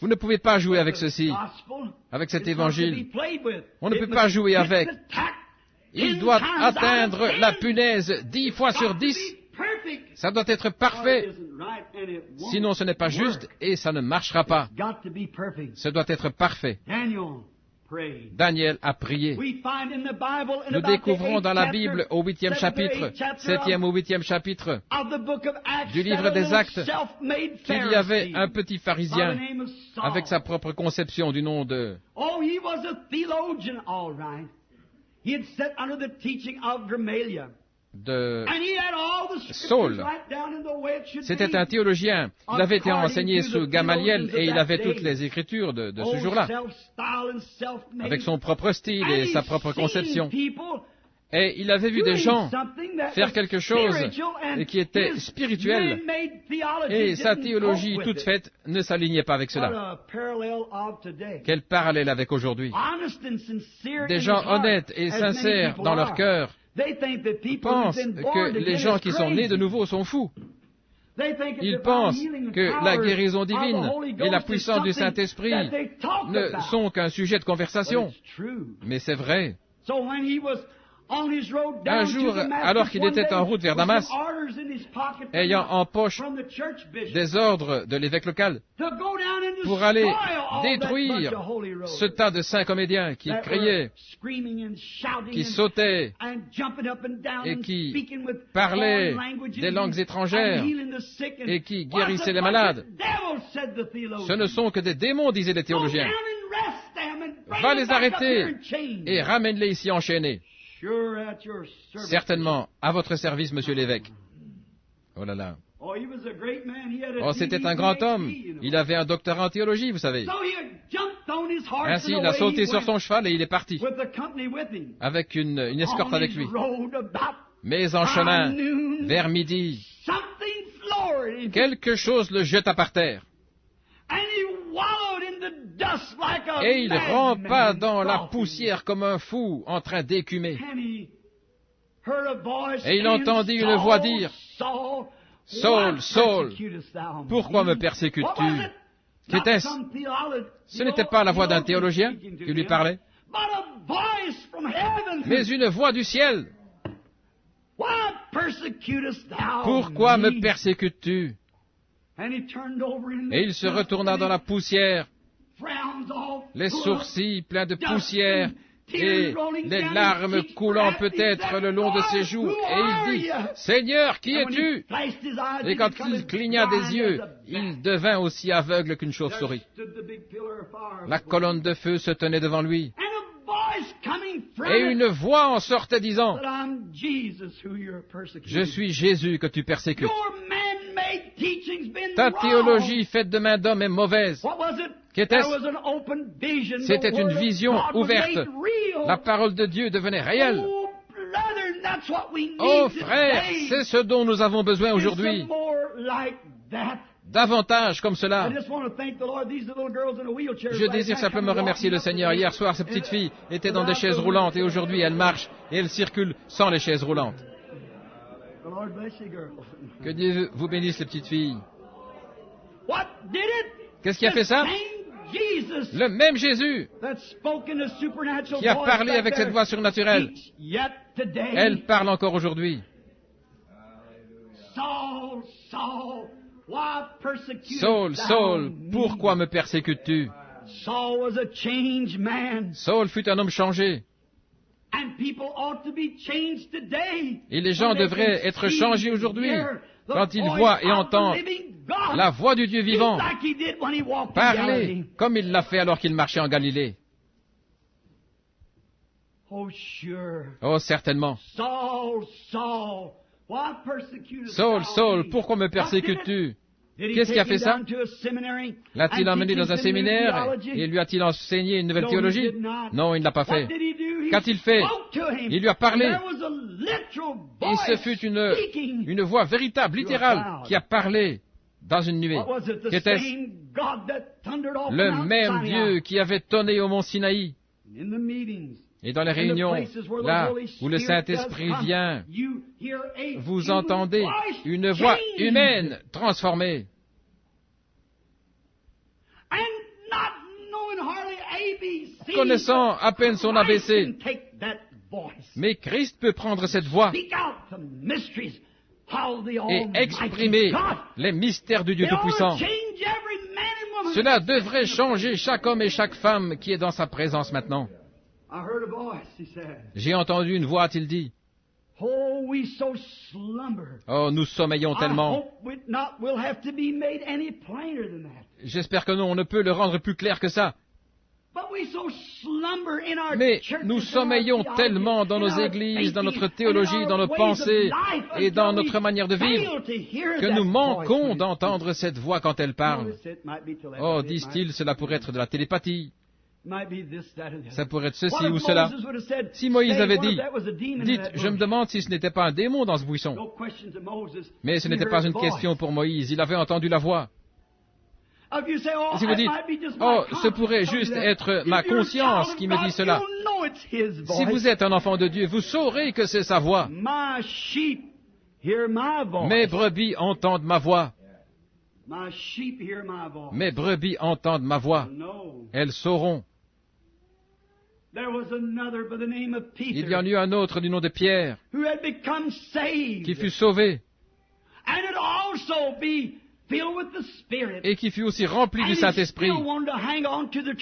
Vous ne pouvez pas jouer avec ceci, avec cet évangile. On ne peut pas jouer avec. Il doit atteindre la punaise 10 fois sur 10. Ça doit être parfait. Sinon, ce n'est pas juste et ça ne marchera pas. Ça doit être parfait. Daniel a prié. Nous découvrons dans la Bible au 8e chapitre, 7e au 8e chapitre du livre des Actes qu'il y avait un petit pharisien avec sa propre conception du nom de Saul. C'était un théologien. Il avait été enseigné sous Gamaliel et il avait toutes les écritures de ce jour-là, avec son propre style et sa propre conception. Et il avait vu des gens faire quelque chose qui était spirituel, et sa théologie toute faite ne s'alignait pas avec cela. Quel parallèle avec aujourd'hui? Des gens honnêtes et sincères dans leur cœur pensent que les gens qui sont nés de nouveau sont fous. Ils pensent que la guérison divine et la puissance du Saint-Esprit ne sont qu'un sujet de conversation. Mais c'est vrai. Un jour, alors qu'il était en route vers Damas, ayant en poche des ordres de l'évêque local pour aller détruire ce tas de saints comédiens qui criaient, qui sautaient et qui parlaient des langues étrangères et qui guérissaient les malades, ce ne sont que des démons, disaient les théologiens. Va les arrêter et ramène-les ici enchaînés. Certainement, à votre service, monsieur l'évêque. Oh là là. Oh, c'était un grand homme. Il avait un doctorat en théologie, vous savez. Ainsi, il a sauté sur son cheval et il est parti, avec une escorte avec lui. Mais en chemin, vers midi, quelque chose le jeta par terre. Et il rampa dans la poussière comme un fou en train d'écumer. Et il entendit une voix dire, « Saul, Saul, pourquoi me persécutes-tu » Qu'était-ce? Ce n'était pas la voix d'un théologien qui lui parlait, mais une voix du ciel. « Pourquoi me persécutes-tu » Et il se retourna dans la poussière, les sourcils pleins de poussière et les larmes coulant peut-être le long de ses joues. Et il dit, « Seigneur, qui es-tu » Et quand il cligna des yeux, il devint aussi aveugle qu'une chauve-souris. La colonne de feu se tenait devant lui. Et une voix en sortait disant, « Je suis Jésus que tu persécutes. Ta théologie faite de main d'homme est mauvaise. » Qu'était-ce? C'était une vision ouverte. La parole de Dieu devenait réelle. Oh frère, c'est ce dont nous avons besoin aujourd'hui. Davantage comme cela. Je désire simplement remercier le Seigneur. Hier soir, ces petites filles étaient dans des chaises roulantes et aujourd'hui elles marchent et elles circulent sans les chaises roulantes. Que Dieu vous bénisse les petites filles. Qu'est-ce qui a fait ça? Le même Jésus qui a parlé avec cette voix surnaturelle, elle parle encore aujourd'hui. Saul, Saul, pourquoi me persécutes-tu? Saul fut un homme changé. Et les gens devraient être changés aujourd'hui quand ils voient et entendent la voix du Dieu vivant parler comme il l'a fait alors qu'il marchait en Galilée. Oh, certainement. Saul, Saul, pourquoi me persécutes-tu? Qu'est-ce qui a fait ça? L'a-t-il emmené dans un séminaire et lui a-t-il enseigné une nouvelle théologie? Non, il ne l'a pas fait. Qu'a-t-il fait? Il lui a parlé. Et ce fut une voix véritable, littérale, qui a parlé dans une nuée. Qu'était-ce? Le même Dieu qui avait tonné au mont Sinaï. Et dans les réunions, là où le Saint-Esprit vient, vous entendez une voix humaine transformée. Connaissant à peine son ABC, mais Christ peut prendre cette voix et exprimer les mystères du Dieu Tout-Puissant. Cela devrait changer chaque homme et chaque femme qui est dans sa présence maintenant. J'ai entendu une voix, a-t-il dit. Oh, nous sommeillons tellement. J'espère que non, on ne peut le rendre plus clair que ça. Mais nous sommeillons tellement dans nos églises, dans notre théologie, dans nos pensées et dans notre manière de vivre que nous manquons d'entendre cette voix quand elle parle. Oh, disent-ils, cela pourrait être de la télépathie. Ça pourrait être ceci ou cela. Si Moïse avait dit, dites, je me demande si ce n'était pas un démon dans ce buisson. Mais ce n'était pas une question pour Moïse, il avait entendu la voix. Si vous dites, oh, ce pourrait juste être ma conscience qui me dit cela. Si vous êtes un enfant de Dieu, vous saurez que c'est sa voix. Mes brebis entendent ma voix. Mes brebis entendent ma voix. Elles sauront. Il y en eut un autre du nom de Pierre qui fut sauvé et qui fut aussi rempli du Saint-Esprit.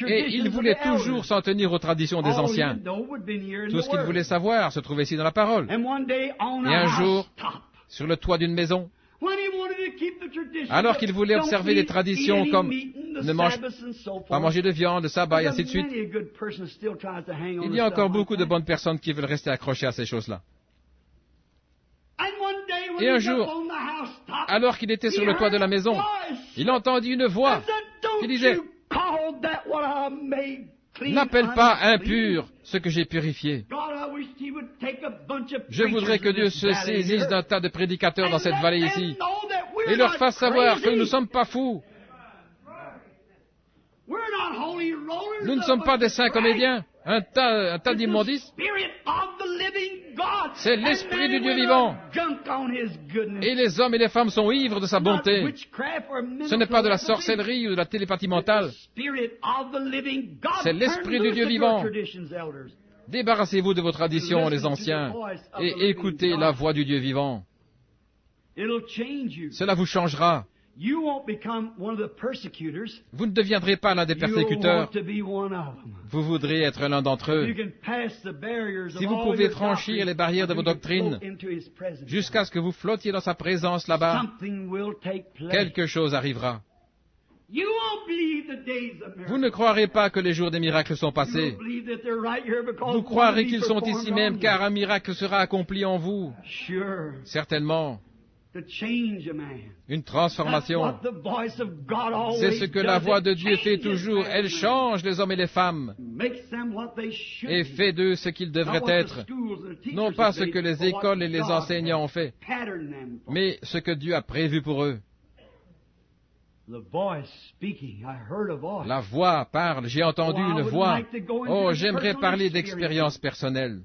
Et il voulait toujours s'en tenir aux traditions des anciens. Tout ce qu'il voulait savoir se trouvait ici dans la parole. Et un jour, sur le toit d'une maison, alors qu'il voulait observer les traditions comme ne mange pas manger de viande, le sabbat et ainsi de suite, il y a encore beaucoup de bonnes personnes qui veulent rester accrochées à ces choses-là. Et un jour, alors qu'il était sur le toit de la maison, il entendit une voix qui disait « N'appelle pas impur ce que j'ai purifié. » Je voudrais que Dieu se saisisse d'un tas de prédicateurs dans cette vallée ici et leur fasse savoir que nous ne sommes pas fous. Nous ne sommes pas des saints comédiens, un tas d'immondices. C'est l'Esprit du Dieu vivant. Et les hommes et les femmes sont ivres de sa bonté. Ce n'est pas de la sorcellerie ou de la télépathie mentale. C'est l'Esprit du Dieu vivant. Débarrassez-vous de vos traditions, les anciens, et écoutez la voix du Dieu vivant. Cela vous changera. Vous ne deviendrez pas l'un des persécuteurs. Vous voudrez être l'un d'entre eux. Si vous pouvez franchir les barrières de vos doctrines jusqu'à ce que vous flottiez dans sa présence là-bas, quelque chose arrivera. Vous ne croirez pas que les jours des miracles sont passés. Vous croirez qu'ils sont ici même, car un miracle sera accompli en vous. Certainement. Une transformation. C'est ce que la voix de Dieu fait toujours. Elle change les hommes et les femmes et fait d'eux ce qu'ils devraient être. Non pas ce que les écoles et les enseignants ont fait, mais ce que Dieu a prévu pour eux. La voix parle. J'ai entendu une voix. Oh, j'aimerais parler d'expérience personnelle.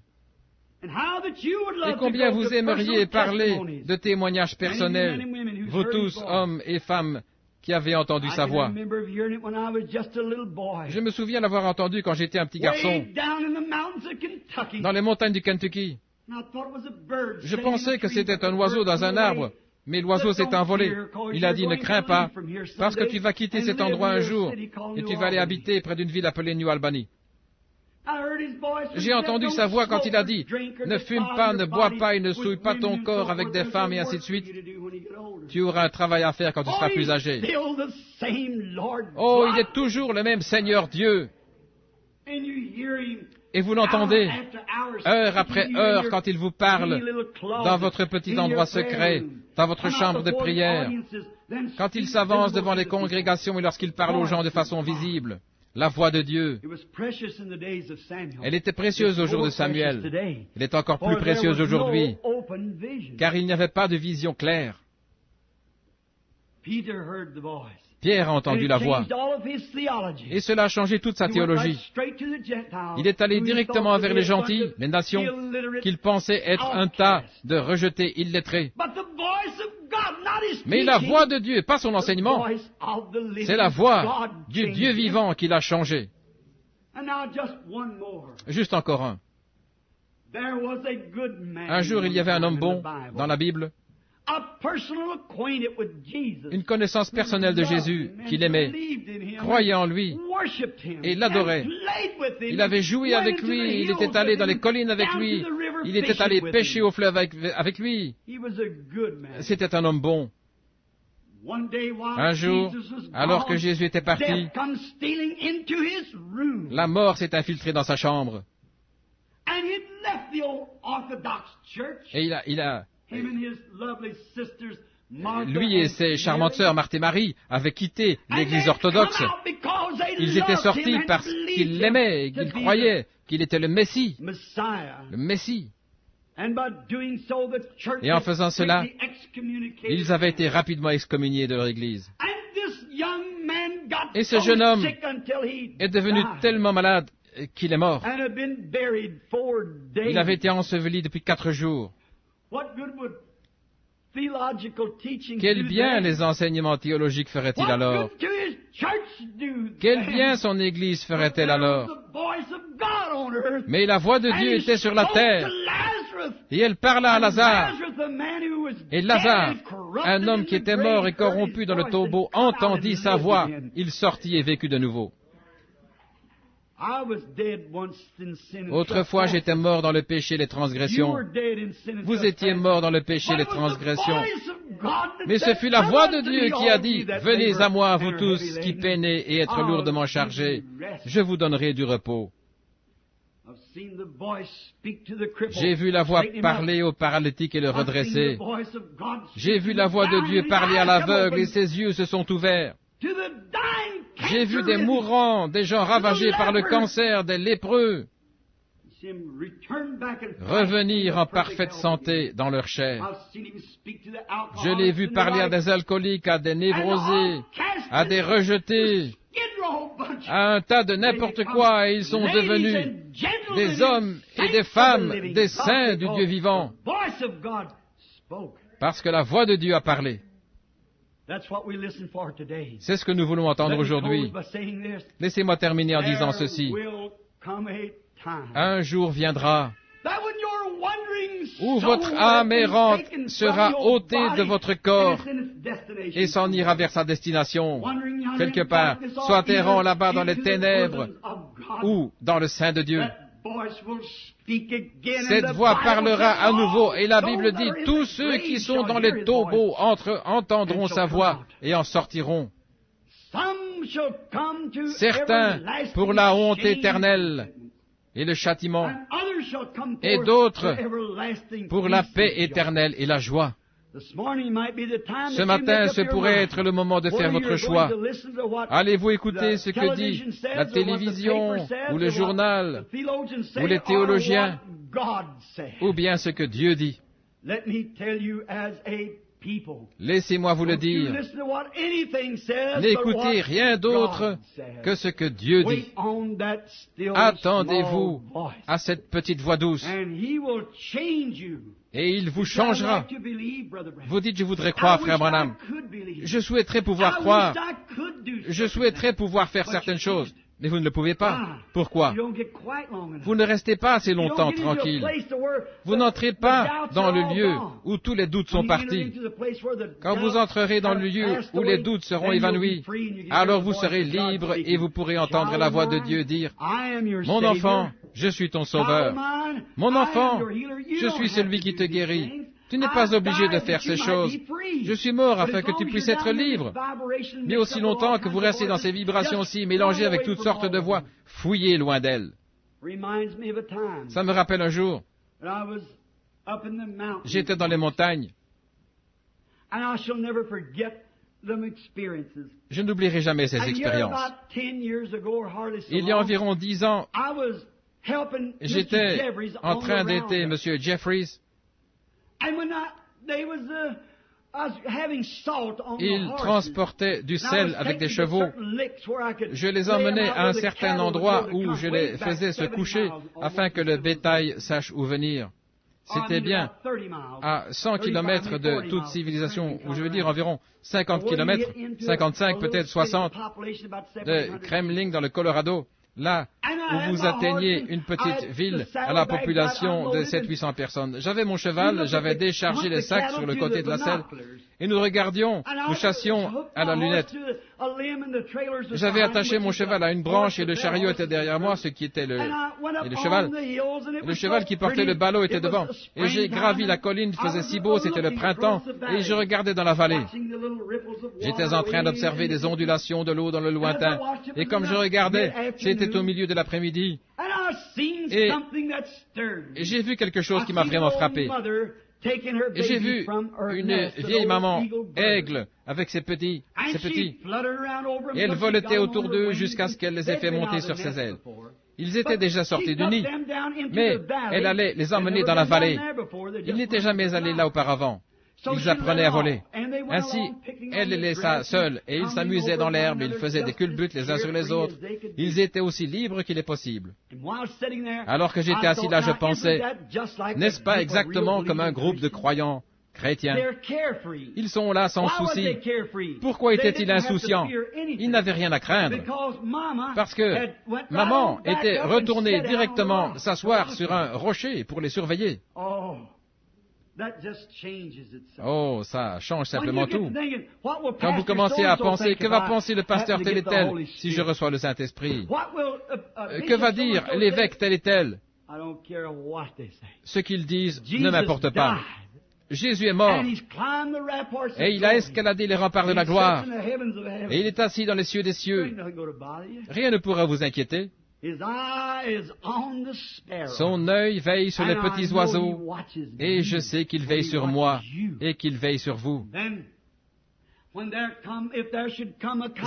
Et combien vous aimeriez parler de témoignages personnels, vous tous, hommes et femmes, qui avez entendu sa voix. Je me souviens l'avoir entendu quand j'étais un petit garçon, dans les montagnes du Kentucky. Je pensais que c'était un oiseau dans un arbre, mais l'oiseau s'est envolé. Il a dit, ne crains pas, parce que tu vas quitter cet endroit un jour, et tu vas aller habiter près d'une ville appelée New Albany. J'ai entendu sa voix quand il a dit, ne fume pas, ne bois pas et ne souille pas ton corps avec des femmes et ainsi de suite. Tu auras un travail à faire quand tu seras plus âgé. Oh, il est toujours le même Seigneur Dieu. Et vous l'entendez, heure après heure, quand il vous parle, dans votre petit endroit secret, dans votre chambre de prière, quand il s'avance devant les congrégations et lorsqu'il parle aux gens de façon visible. La voix de Dieu. Elle était précieuse au jour de Samuel. Elle est encore plus précieuse aujourd'hui, car il n'y avait pas de vision claire. Pierre a entendu la voix, et cela a changé toute sa théologie. Il est allé directement vers les gentils, les nations, qu'il pensait être un tas de rejetés illettrés. Mais la voix de Dieu, pas son enseignement, c'est la voix du Dieu vivant qui l'a changé. Juste encore un. Un jour, il y avait un homme bon dans la Bible, une connaissance personnelle de Jésus, qu'il aimait, croyait en lui et l'adorait. Il avait joué avec lui, il était allé dans les collines avec lui, il était allé pêcher au fleuve avec lui. C'était un homme bon. Un jour, alors que Jésus était parti, la mort s'est infiltrée dans sa chambre. Et lui et ses charmantes sœurs, Marthe et Marie, avaient quitté l'Église orthodoxe. Ils étaient sortis parce qu'ils l'aimaient et qu'ils croyaient qu'il était le Messie. Le Messie. Et en faisant cela, ils avaient été rapidement excommuniés de leur Église. Et ce jeune homme est devenu tellement malade qu'il est mort. Il avait été enseveli depuis 4 jours. Quel bien les enseignements théologiques feraient-ils alors? Quel bien son Église ferait-elle alors? Mais la voix de Dieu était sur la terre, et elle parla à Lazare. Et Lazare, un homme qui était mort et corrompu dans le tombeau, entendit sa voix. Il sortit et vécut de nouveau. Autrefois, j'étais mort dans le péché et les transgressions. Vous étiez mort dans le péché et les transgressions. Mais ce fut la voix de Dieu qui a dit, « Venez à moi, vous tous qui peinez et êtes lourdement chargés. Je vous donnerai du repos. » J'ai vu la voix parler au paralytique et le redresser. J'ai vu la voix de Dieu parler à l'aveugle et ses yeux se sont ouverts. J'ai vu des mourants, des gens ravagés par le cancer, des lépreux, revenir en parfaite santé dans leur chair. Je l'ai vu parler à des alcooliques, à des névrosés, à des rejetés, à un tas de n'importe quoi et ils sont devenus des hommes et des femmes, des saints du Dieu vivant, parce que la voix de Dieu a parlé. C'est ce que nous voulons entendre aujourd'hui. Laissez-moi terminer en disant ceci. Un jour viendra où votre âme errante sera ôtée de votre corps et s'en ira vers sa destination, quelque part, soit errant là-bas dans les ténèbres ou dans le sein de Dieu. Cette voix parlera à nouveau, et la Bible dit, tous ceux qui sont dans les tombeaux entendront sa voix et en sortiront. Certains pour la honte éternelle et le châtiment, et d'autres pour la paix éternelle et la joie. Ce matin, ce pourrait être le moment de faire votre choix. Allez-vous écouter ce que dit la télévision, ou le journal, ou les théologiens, ou bien ce que Dieu dit? Laissez-moi vous le dire. N'écoutez rien d'autre que ce que Dieu dit. Attendez-vous à cette petite voix douce. Et il vous changera. Vous dites, je voudrais croire, frère Branham. Je souhaiterais pouvoir croire. Je souhaiterais pouvoir faire certaines choses. Mais vous ne le pouvez pas. Pourquoi? Vous ne restez pas assez longtemps tranquille. Vous n'entrez pas dans le lieu où tous les doutes sont partis. Quand vous entrerez dans le lieu où les doutes seront évanouis, alors vous serez libre et vous pourrez entendre la voix de Dieu dire, « Mon enfant, je suis ton sauveur. Mon enfant, je suis celui qui te guérit. Tu n'es pas obligé de faire ces choses. Je suis mort afin que tu puisses être libre. Mais aussi longtemps que vous restez dans ces vibrations-ci, mélangées avec toutes sortes de voix, fouillez loin d'elles. » Ça me rappelle un jour, j'étais dans les montagnes. Je n'oublierai jamais ces expériences. Il y a environ 10 ans, j'étais en train d'aider M. Jeffries. Ils transportaient du sel avec des chevaux. Je les emmenais à un certain endroit où je les faisais se coucher afin que le bétail sache où venir. C'était bien à 100 kilomètres de toute civilisation, ou je veux dire environ 50 kilomètres, 55, peut-être 60, de Kremling dans le Colorado. Là où vous atteignez une petite ville à la population de 700-800 personnes. J'avais mon cheval, j'avais déchargé les sacs sur le côté de la selle, et nous regardions, nous chassions à la lunette. J'avais attaché mon cheval à une branche et le chariot était derrière moi, ce qui était le cheval. Et le cheval qui portait le ballot était devant. Et j'ai gravi la colline, il faisait si beau, c'était le printemps, et je regardais dans la vallée. J'étais en train d'observer des ondulations de l'eau dans le lointain, et comme je regardais, c'était au milieu de l'après-midi. Et j'ai vu quelque chose qui m'a vraiment frappé. Et j'ai vu une vieille maman aigle avec ses petits, et elle voletait autour d'eux jusqu'à ce qu'elle les ait fait monter sur ses ailes. Ils étaient déjà sortis du nid, mais elle allait les emmener dans la vallée. Ils n'étaient jamais allés là auparavant. Ils apprenaient à voler. Ainsi, elle les laissa seuls, et ils s'amusaient dans l'herbe, ils faisaient des culbutes les uns sur les autres. Ils étaient aussi libres qu'il est possible. Alors que j'étais assis là, je pensais, n'est-ce pas exactement comme un groupe de croyants chrétiens? Ils sont là sans souci. Pourquoi étaient-ils insouciants? Ils n'avaient rien à craindre. Parce que maman était retournée directement s'asseoir sur un rocher pour les surveiller. Oh, ça change simplement tout. Quand vous commencez à penser, que va penser le pasteur tel et tel si je reçois le Saint-Esprit? Que va dire l'évêque tel et tel? Ce qu'ils disent ne m'importe pas. Jésus est mort, et il a escaladé les remparts de la gloire, et il est assis dans les cieux des cieux. Rien ne pourra vous inquiéter. Son œil veille sur les petits oiseaux, et je sais qu'il veille sur moi, et qu'il veille sur vous.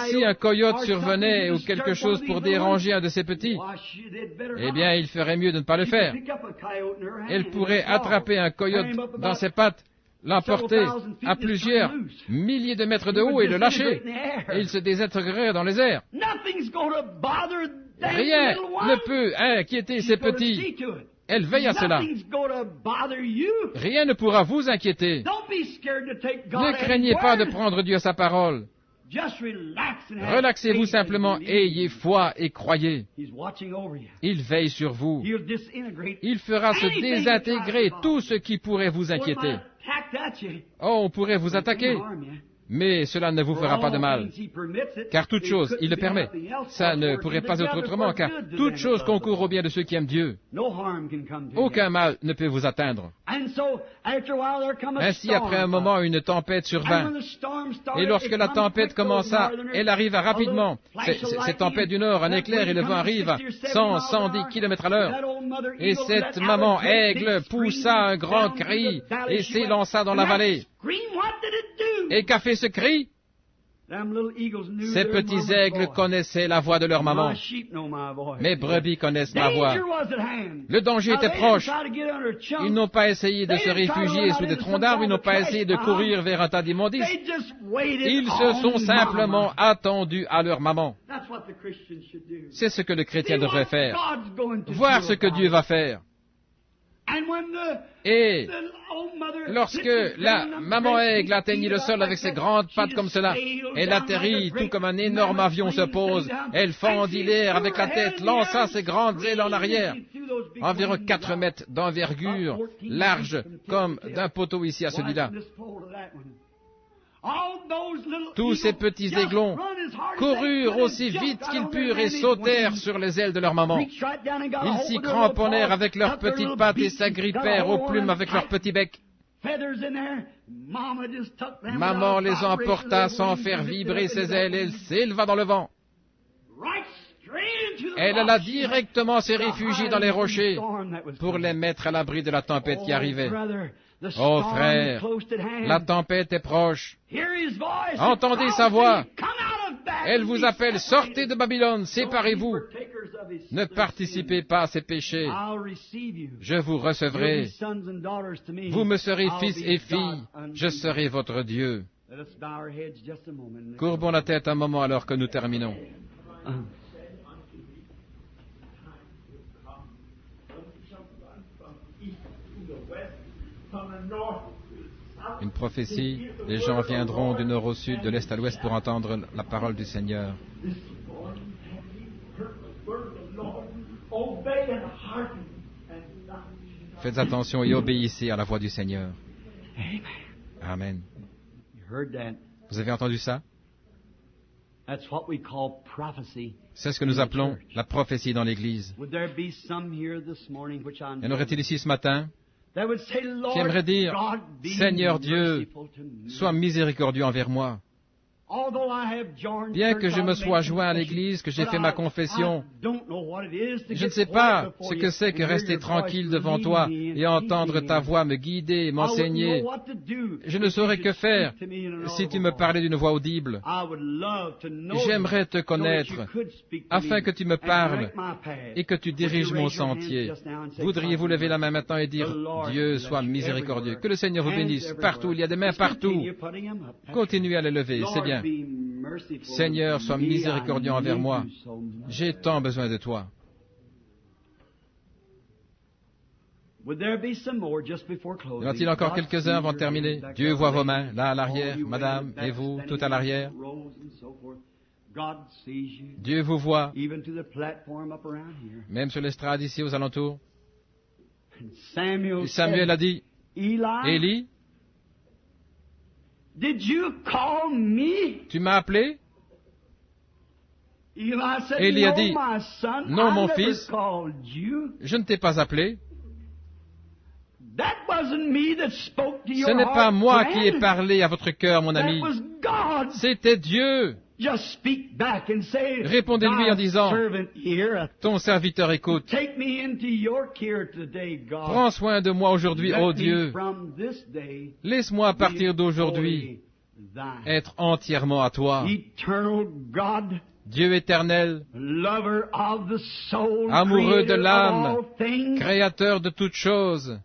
Si un coyote survenait ou quelque chose pour déranger un de ses petits, eh bien, il ferait mieux de ne pas le faire. Elle pourrait attraper un coyote dans ses pattes, l'emporter à plusieurs milliers de mètres de haut et le lâcher. Et il se désintégrerait dans les airs. Rien ne peut inquiéter ces petits. Elle veille à cela. Rien ne pourra vous inquiéter. Ne craignez pas de prendre Dieu à sa parole. Relaxez-vous simplement, ayez foi et croyez. Il veille sur vous. Il fera se désintégrer tout ce qui pourrait vous inquiéter. Oh, on pourrait vous attaquer, mais cela ne vous fera pas de mal, car toute chose, il le permet. Ça ne pourrait pas être autrement, car toute chose concourt au bien de ceux qui aiment Dieu. Aucun mal ne peut vous atteindre. Ainsi, après un moment, une tempête survint. Et lorsque la tempête commença, elle arriva rapidement. Cette tempête du nord, un éclair et le vent arrive à 110 km à l'heure. Et cette maman aigle poussa un grand cri et s'élança dans la vallée. Et qu'a fait ce cri? Ces petits aigles connaissaient la voix de leur maman. Mes brebis connaissent ma voix. Le danger était proche. Ils n'ont pas essayé de se réfugier sous des troncs d'arbres, ils n'ont pas essayé de courir vers un tas d'immondices. Ils se sont simplement attendus à leur maman. C'est ce que le chrétien devrait faire. Voir ce que Dieu va faire. Et lorsque la maman aigle atteignit le sol avec ses grandes pattes comme cela, elle atterrit tout comme un énorme avion se pose. Elle fendit l'air avec la tête, lança ses grandes ailes en arrière, environ 4 mètres d'envergure, large comme d'un poteau ici à celui-là. Tous ces petits aiglons coururent aussi vite qu'ils purent et sautèrent sur les ailes de leur maman. Ils s'y cramponnèrent avec leurs petites pattes et s'agrippèrent aux plumes avec leurs petits becs. Maman les emporta sans faire vibrer ses ailes, elle s'éleva dans le vent. Elle alla directement se réfugier dans les rochers pour les mettre à l'abri de la tempête qui arrivait. Oh frère, la tempête est proche. Entendez sa voix. Elle vous appelle, sortez de Babylone, séparez-vous. Ne participez pas à ses péchés. Je vous recevrai. Vous me serez fils et filles. Je serai votre Dieu. Courbons la tête un moment alors que nous terminons. Une prophétie, les gens viendront du nord au sud, de l'est à l'ouest pour entendre la parole du Seigneur. Faites attention et obéissez à la voix du Seigneur. Amen. Vous avez entendu ça? C'est ce que nous appelons la prophétie dans l'Église. Y en aurait-il ici ce matin qui aimerait dire, Seigneur Dieu, sois miséricordieux envers moi. Bien que je me sois joint à l'Église, que j'ai fait ma confession, je ne sais pas ce que c'est que rester tranquille devant toi et entendre ta voix me guider, m'enseigner. Je ne saurais que faire si tu me parlais d'une voix audible. J'aimerais te connaître afin que tu me parles et que tu diriges mon sentier. Voudriez-vous lever la main maintenant et dire, Dieu soit miséricordieux. Que le Seigneur vous bénisse. Partout, il y a des mains partout. Continuez à les lever, c'est bien. Seigneur, sois miséricordieux envers moi. J'ai tant besoin de toi. Y en a-t-il encore quelques-uns avant de terminer? Dieu voit vos mains, là à l'arrière, madame, et vous, tout à l'arrière. Dieu vous voit, même sur l'estrade ici aux alentours. Et Samuel a dit, Élie, tu m'as appelé? Élie a dit, non mon fils, je ne t'ai pas appelé. Ce n'est pas moi qui ai parlé à votre cœur, mon ami. C'était Dieu. Répondez-lui en disant, ton serviteur écoute. Prends soin de moi aujourd'hui, ô Dieu. Laisse-moi à partir d'aujourd'hui être entièrement à toi. Dieu éternel, amoureux de l'âme, créateur de toutes choses,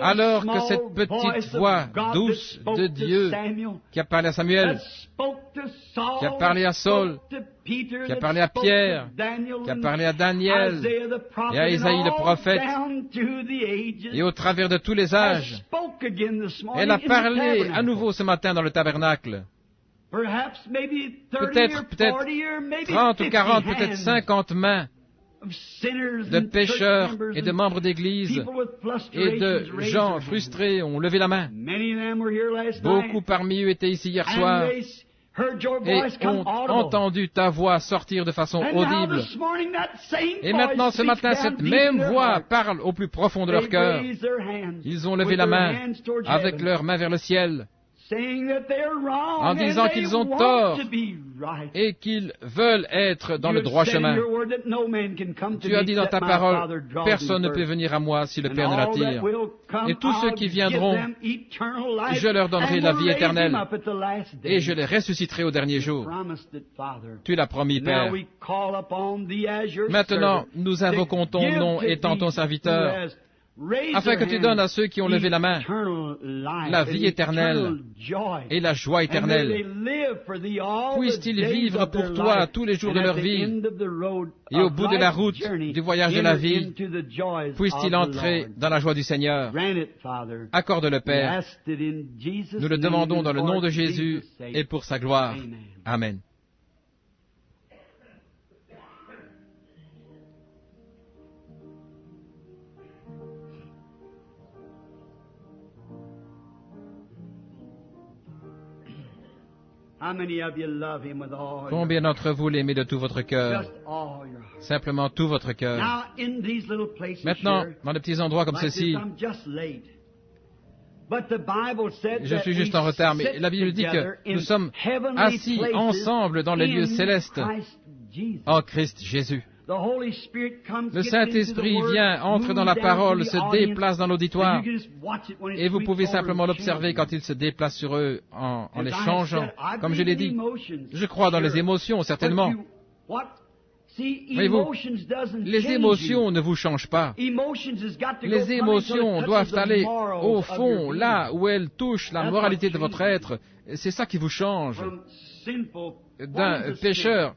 Alors que cette petite voix douce de Dieu qui a parlé à Samuel, qui a parlé à Saul, qui a parlé à Pierre, qui a parlé à Daniel et à Isaïe le prophète, et au travers de tous les âges, elle a parlé à nouveau ce matin dans le tabernacle. Peut-être 30 ou 40, peut-être 50 mains de pécheurs et de membres d'église et de gens frustrés ont levé la main. Beaucoup parmi eux étaient ici hier soir et ont entendu ta voix sortir de façon audible. Et maintenant, ce matin, cette même voix parle au plus profond de leur cœur. Ils ont levé la main avec leurs mains vers le ciel, en disant qu'ils ont tort et qu'ils veulent être dans le droit chemin. Tu as dit dans ta parole, personne ne peut venir à moi si le Père ne l'attire. Et tous ceux qui viendront, je leur donnerai la vie éternelle et je les ressusciterai au dernier jour. Tu l'as promis, Père. Maintenant, nous invoquons ton nom étant ton serviteur, afin que tu donnes à ceux qui ont levé la main la vie éternelle et la joie éternelle. Puissent-ils vivre pour toi tous les jours de leur vie, et au bout de la route du voyage de la vie, puissent-ils entrer dans la joie du Seigneur. Accorde-le, Père. Nous le demandons dans le nom de Jésus et pour sa gloire. Amen. Combien d'entre vous l'aimez de tout votre cœur? Simplement tout votre cœur. Maintenant, dans des petits endroits comme ceci, je suis juste en retard, mais la Bible dit que nous sommes assis ensemble dans les lieux célestes en Christ Jésus. Le Saint-Esprit vient, entre dans la parole, se déplace dans l'auditoire, et vous pouvez simplement l'observer quand il se déplace sur eux en les changeant. Comme je l'ai dit, je crois dans les émotions, certainement. Voyez-vous, les émotions ne vous changent pas. Les émotions doivent aller au fond, là où elles touchent la moralité de votre être. C'est ça qui vous change d'un pécheur.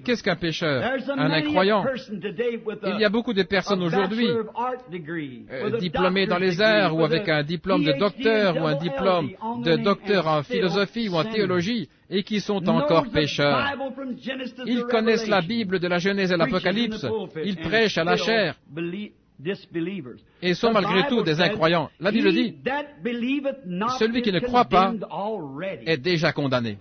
Qu'est-ce qu'un pécheur? Un incroyant. Il y a beaucoup de personnes aujourd'hui, diplômées dans les arts ou avec un diplôme de docteur ou un diplôme de docteur en philosophie ou en théologie, et qui sont encore pécheurs. Ils connaissent la Bible de la Genèse à l'Apocalypse. Ils prêchent à la chair et sont malgré tout des incroyants. La Bible dit, celui qui ne croit pas est déjà condamné.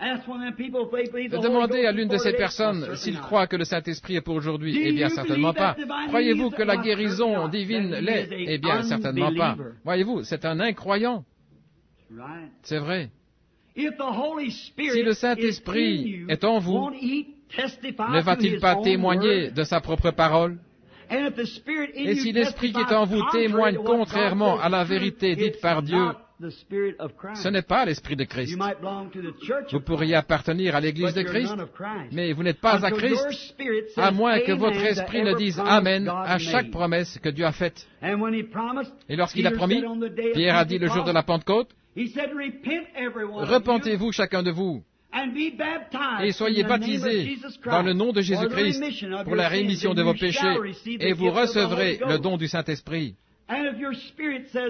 Demandez à l'une de ces personnes s'il croit que le Saint-Esprit est pour aujourd'hui. Eh bien, certainement pas. Croyez-vous que la guérison divine l'est? Eh bien, certainement pas. Voyez-vous, c'est un incroyant. C'est vrai. Si le Saint-Esprit est en vous, ne va-t-il pas témoigner de sa propre parole? Et si l'Esprit qui est en vous témoigne contrairement à la vérité dite par Dieu, ce n'est pas l'Esprit de Christ. Vous pourriez appartenir à l'Église de Christ, mais vous n'êtes pas à Christ, à moins que votre esprit ne dise Amen à chaque promesse que Dieu a faite. Et lorsqu'il a promis, Pierre a dit le jour de la Pentecôte, repentez-vous chacun de vous, et soyez baptisés dans le nom de Jésus-Christ pour la rémission de vos péchés, et vous recevrez le don du Saint-Esprit.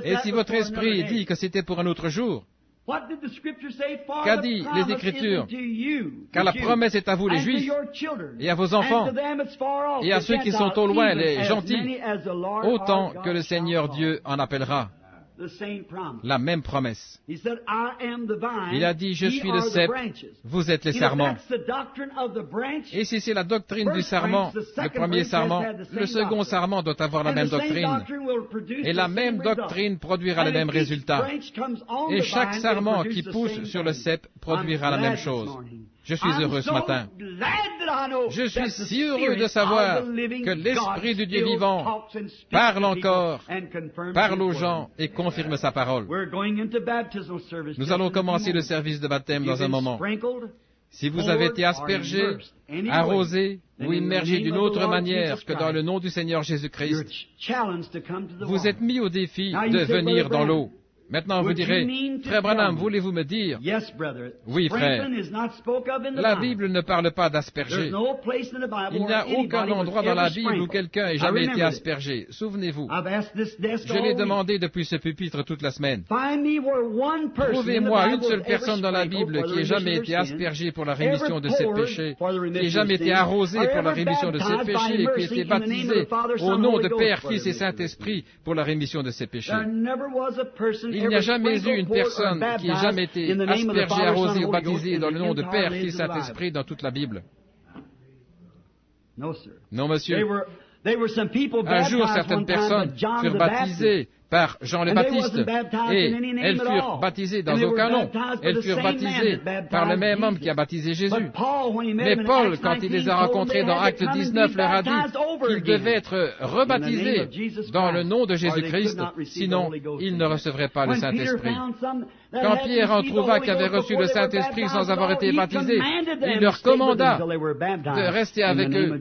Et si votre esprit dit que c'était pour un autre jour, qu'a dit les Écritures? Car la promesse est à vous les Juifs, et à vos enfants, et à ceux qui sont au loin, les gentils, autant que le Seigneur Dieu en appellera. La même promesse. Il a dit, je suis le cep, vous êtes les sarments. Et si c'est la doctrine du sarment, le premier sarment, le second sarment doit avoir la même doctrine. Et la même doctrine produira le même résultat. Et chaque sarment qui pousse sur le cep produira la même chose. Je suis heureux ce matin. Je suis si heureux de savoir que l'Esprit du Dieu vivant parle encore, parle aux gens et confirme sa parole. Nous allons commencer le service de baptême dans un moment. Si vous avez été aspergé, arrosé ou immergé d'une autre manière que dans le nom du Seigneur Jésus-Christ, vous êtes mis au défi de venir dans l'eau. Maintenant, vous direz, Frère Branham, voulez-vous me dire? Oui, frère. La Bible ne parle pas d'asperger. Il n'y a aucun endroit dans la Bible où quelqu'un ait jamais été aspergé. Souvenez-vous. Je l'ai demandé depuis ce pupitre toute la semaine. Trouvez-moi une seule personne dans la Bible qui ait jamais été aspergée pour la rémission de ses péchés, qui ait jamais été arrosée pour la rémission de ses péchés et qui ait été baptisée au nom de Père, Fils et Saint-Esprit pour la rémission de ses péchés. Il n'y a jamais eu une personne qui ait jamais été aspergée, arrosée ou baptisée dans le nom de Père, Fils, Saint-Esprit dans toute la Bible. Non, monsieur. Un jour, certaines personnes furent baptisées par Jean le Baptiste, et elles furent baptisées dans aucun nom. Elles furent baptisées par le même homme qui a baptisé Jésus. Mais Paul, quand il les a rencontrés dans Acte 19, leur a dit qu'ils devaient être rebaptisés dans le nom de Jésus-Christ, sinon ils ne recevraient pas le Saint-Esprit. Quand Pierre en trouva qui avait reçu le Saint-Esprit sans avoir été baptisé, il leur commanda de rester avec eux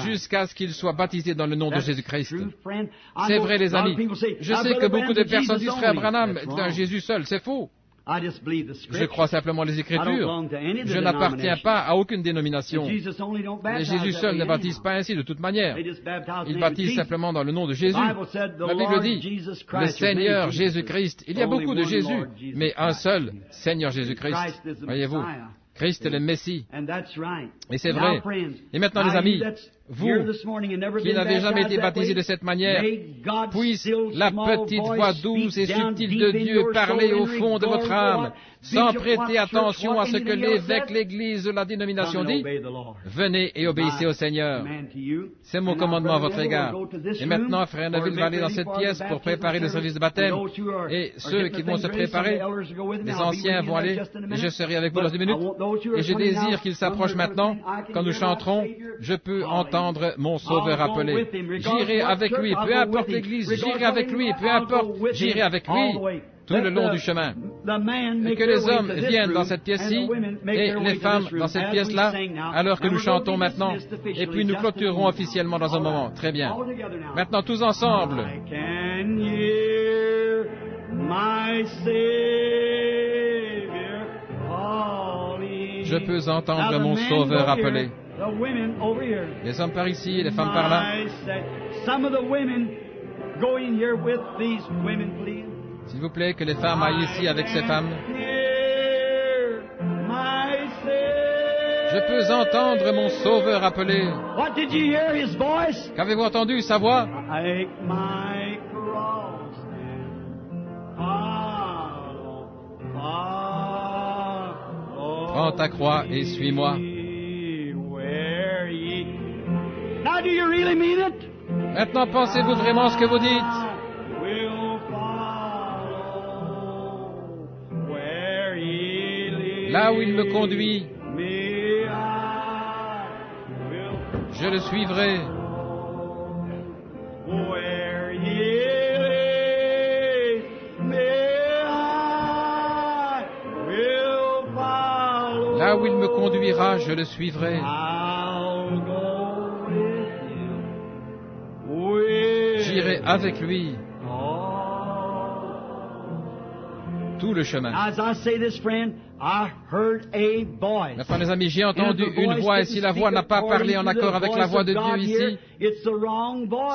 jusqu'à ce qu'ils soient baptisés dans le nom de Jésus-Christ. C'est vrai, les amis. Je sais que beaucoup de personnes disent, Frère Branham, c'est un Jésus seul. C'est faux. Je crois simplement les Écritures. Je n'appartiens pas à aucune dénomination. Mais Jésus seul ne baptise pas ainsi de toute manière. Il baptise simplement dans le nom de Jésus. La Bible dit, le Seigneur Jésus-Christ. Il y a beaucoup de Jésus, mais un seul Seigneur Jésus-Christ. Voyez-vous, Christ est le Messie. Et c'est vrai. Et maintenant, les amis, vous qui n'avez jamais été baptisés de cette manière, puisse la petite voix douce et subtile de Dieu parler au fond de votre âme, sans prêter attention à ce que l'évêque, l'Église ou la dénomination dit. Venez et obéissez au Seigneur. C'est mon commandement à votre égard. Et maintenant, Frère Neville va aller dans cette pièce pour préparer le service de baptême. Et ceux qui vont se préparer, les anciens vont aller, et je serai avec vous dans 10 minutes. Et je désire qu'ils s'approchent maintenant. Quand nous chanterons, je peux entendre mon Sauveur appelé. J'irai avec lui, peu importe l'Église, j'irai avec lui, peu importe, j'irai avec lui tout le long du chemin. Et que les hommes viennent dans cette pièce-ci et les femmes dans cette pièce-là, alors que nous chantons maintenant, et puis nous clôturerons officiellement dans un moment. Très bien. Maintenant, tous ensemble. Je peux entendre mon Sauveur appeler. Les hommes par ici et les femmes par là. S'il vous plaît, que les femmes aillent ici avec ces femmes. Je peux entendre mon Sauveur appeler. Qu'avez-vous entendu, sa voix? Prends ta croix et suis-moi. Maintenant, pensez-vous vraiment ce que vous dites? Là où il me conduit, je le suivrai. Là où il me conduira, je le suivrai. J'irai avec lui tout le chemin. Maintenant, les amis, j'ai entendu une voix, et si la voix n'a pas parlé en accord avec la voix de Dieu ici,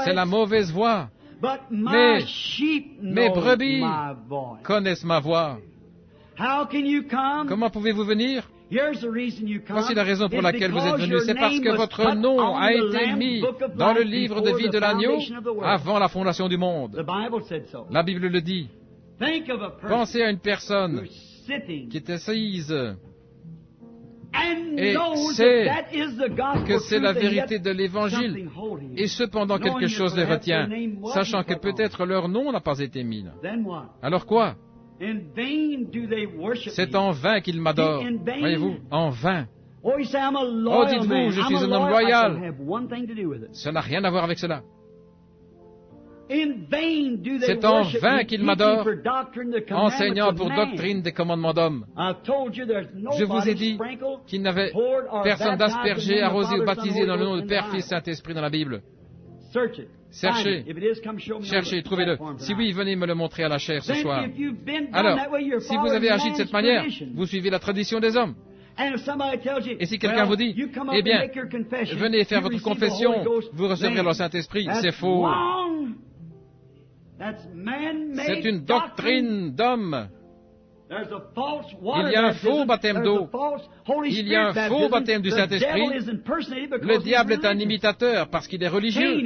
c'est la mauvaise voix. Mais mes brebis connaissent ma voix. Comment pouvez-vous venir? Voici la raison pour laquelle vous êtes venus. C'est parce que votre nom a été mis dans le livre de vie de l'agneau avant la fondation du monde. La Bible le dit. Pensez à une personne qui est assise et sait que c'est la vérité de l'Évangile, et cependant quelque chose les retient, sachant que peut-être leur nom n'a pas été mis. Alors quoi? C'est en vain qu'ils m'adorent. Voyez-vous, en vain. Oh, dites-vous, je suis un homme loyal. Ça n'a rien à voir avec cela. C'est en vain qu'ils m'adorent, enseignant pour doctrine des commandements d'hommes. Je vous ai dit qu'il n'avait personne d'aspergé, arrosé ou baptisé dans le nom de Père, Fils, Saint-Esprit dans la Bible. Cherchez, cherchez, trouvez-le. Si oui, venez me le montrer à la chair ce soir. Alors, si vous avez agi de cette manière, vous suivez la tradition des hommes. Et si quelqu'un vous dit, eh bien, venez faire votre confession, vous recevrez le Saint-Esprit, c'est faux. C'est une doctrine d'homme. Il y a un faux baptême d'eau. Il y a un faux baptême du Saint-Esprit. Le diable est un imitateur parce qu'il est religieux.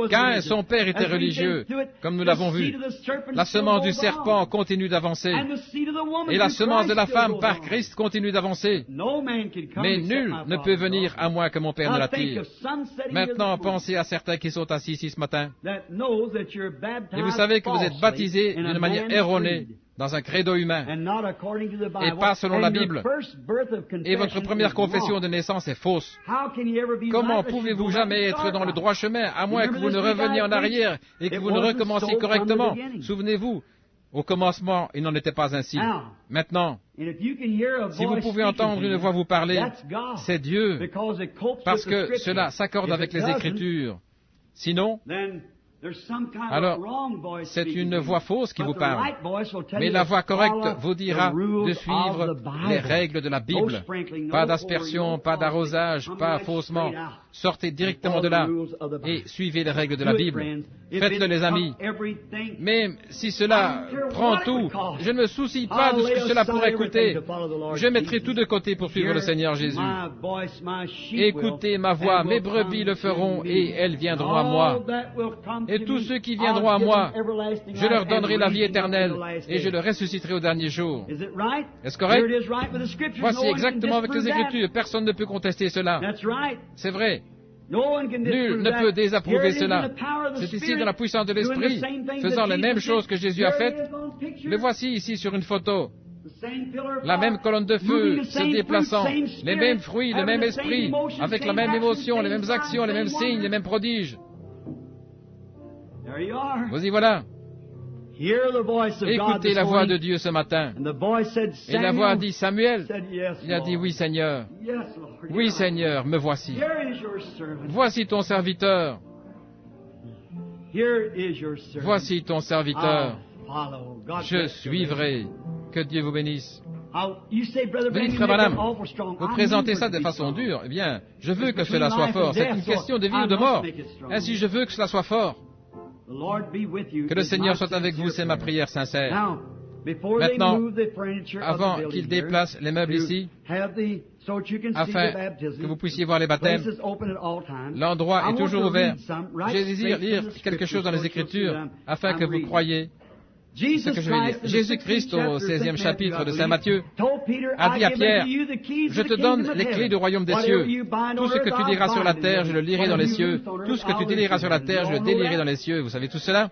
Caïn, son père, était religieux, comme nous l'avons vu. La semence du serpent continue d'avancer. Et la semence de la femme par Christ continue d'avancer. Mais nul ne peut venir à moins que mon Père ne l'attire. Maintenant, pensez à certains qui sont assis ici ce matin. Et vous savez que vous êtes baptisés d'une manière erronée, dans un credo humain, et pas selon la Bible. Et votre première confession de naissance est fausse. Comment pouvez-vous jamais être dans le droit chemin, à moins que vous ne reveniez en arrière et que vous ne recommenciez correctement? Souvenez-vous, au commencement, il n'en était pas ainsi. Maintenant, si vous pouvez entendre une voix vous parler, c'est Dieu, parce que cela s'accorde avec les Écritures. Sinon, alors, c'est une voix fausse qui vous parle. Mais la voix correcte vous dira de suivre les règles de la Bible. Pas d'aspersion, pas d'arrosage, pas faussement. Sortez directement de là et suivez les règles de la Bible. Faites-le, les amis. Même si cela prend tout, je ne me soucie pas de ce que cela pourrait coûter. Je mettrai tout de côté pour suivre le Seigneur Jésus. Écoutez ma voix, mes brebis le feront et elles viendront à moi. Et tous ceux qui viendront à moi, je leur donnerai la vie éternelle et je le ressusciterai au dernier jour. Est-ce correct? Voici exactement avec les Écritures. Personne ne peut contester cela. C'est vrai. Nul ne peut désapprouver cela. C'est ici dans la puissance de l'Esprit, faisant les mêmes choses que Jésus a faites. Le voici ici sur une photo. La même colonne de feu se déplaçant, les mêmes fruits, le même esprit, avec la même émotion, les mêmes actions, les mêmes signes, les mêmes prodiges. Vous y voilà. Écoutez la voix de Dieu ce matin. Et la voix a dit, Samuel. Il a dit, oui Seigneur. Oui Seigneur, me voici. Voici ton serviteur. Voici ton serviteur. Je suivrai. Que Dieu vous bénisse. Vous dites, Frère Branham, vous présentez ça de façon dure. Eh bien, je veux que cela soit fort. C'est une question de vie ou de mort. Ainsi, je veux que cela soit fort. Que le Seigneur soit avec vous, c'est ma prière sincère. Maintenant, avant qu'il déplace les meubles ici, afin que vous puissiez voir les baptêmes, l'endroit est toujours ouvert. Je désire lire quelque chose dans les Écritures, afin que vous croyiez ce que je vais dire. Jésus-Christ, au 16e chapitre de Saint Matthieu, a dit à Pierre, « Je te donne les clés du royaume des cieux. Tout ce que tu liras sur la terre, je le lirai dans les cieux. Tout ce que tu délieras sur la terre, je le délierai dans les cieux. » Vous savez tout cela?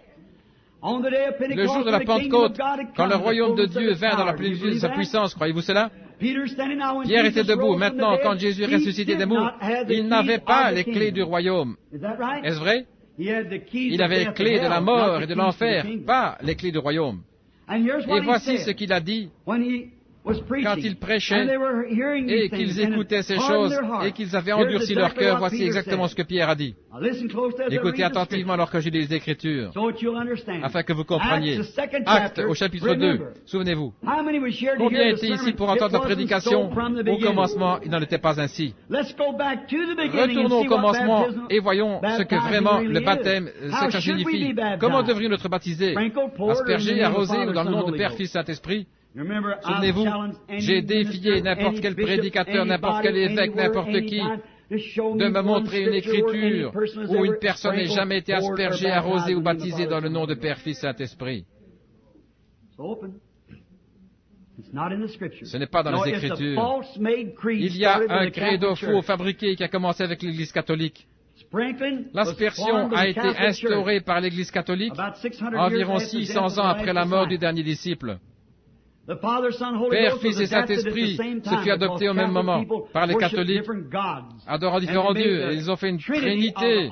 Le jour de la Pentecôte, quand le royaume de Dieu vint dans la plénitude de sa puissance, croyez-vous cela? Pierre était debout. Maintenant, quand Jésus est ressuscité des morts, il n'avait pas les clés du royaume. Est-ce vrai? Il avait les clés de la mort et de l'enfer, pas les clés du royaume. Et voici ce qu'il a dit quand il prêchait et qu'ils écoutaient ces choses et qu'ils avaient endurci leur cœur. Voici exactement ce que Pierre a dit. Écoutez attentivement alors que je lis les Écritures, afin que vous compreniez. Actes au chapitre 2, souvenez-vous. Combien étaient ici pour entendre la prédication? Au commencement, il n'en était pas ainsi. Retournons au commencement et voyons ce que vraiment le baptême, ce que ça signifie. Comment devrions-nous être baptisés? Aspergés, arrosés ou dans le nom de Père, Fils, Saint-Esprit? Souvenez-vous, j'ai défié n'importe quel prédicateur, n'importe quel évêque, n'importe qui, de me montrer une écriture où une personne n'ait jamais été aspergée, arrosée ou baptisée dans le nom de Père, Fils, Saint-Esprit. Ce n'est pas dans les Écritures. Il y a un credo faux fabriqué qui a commencé avec l'Église catholique. L'aspersion a été instaurée par l'Église catholique environ 600 ans après la mort du dernier disciple. Père, Fils et Saint-Esprit se fut adopté au même moment par les catholiques, adorant différents dieux, et ils ont fait une trinité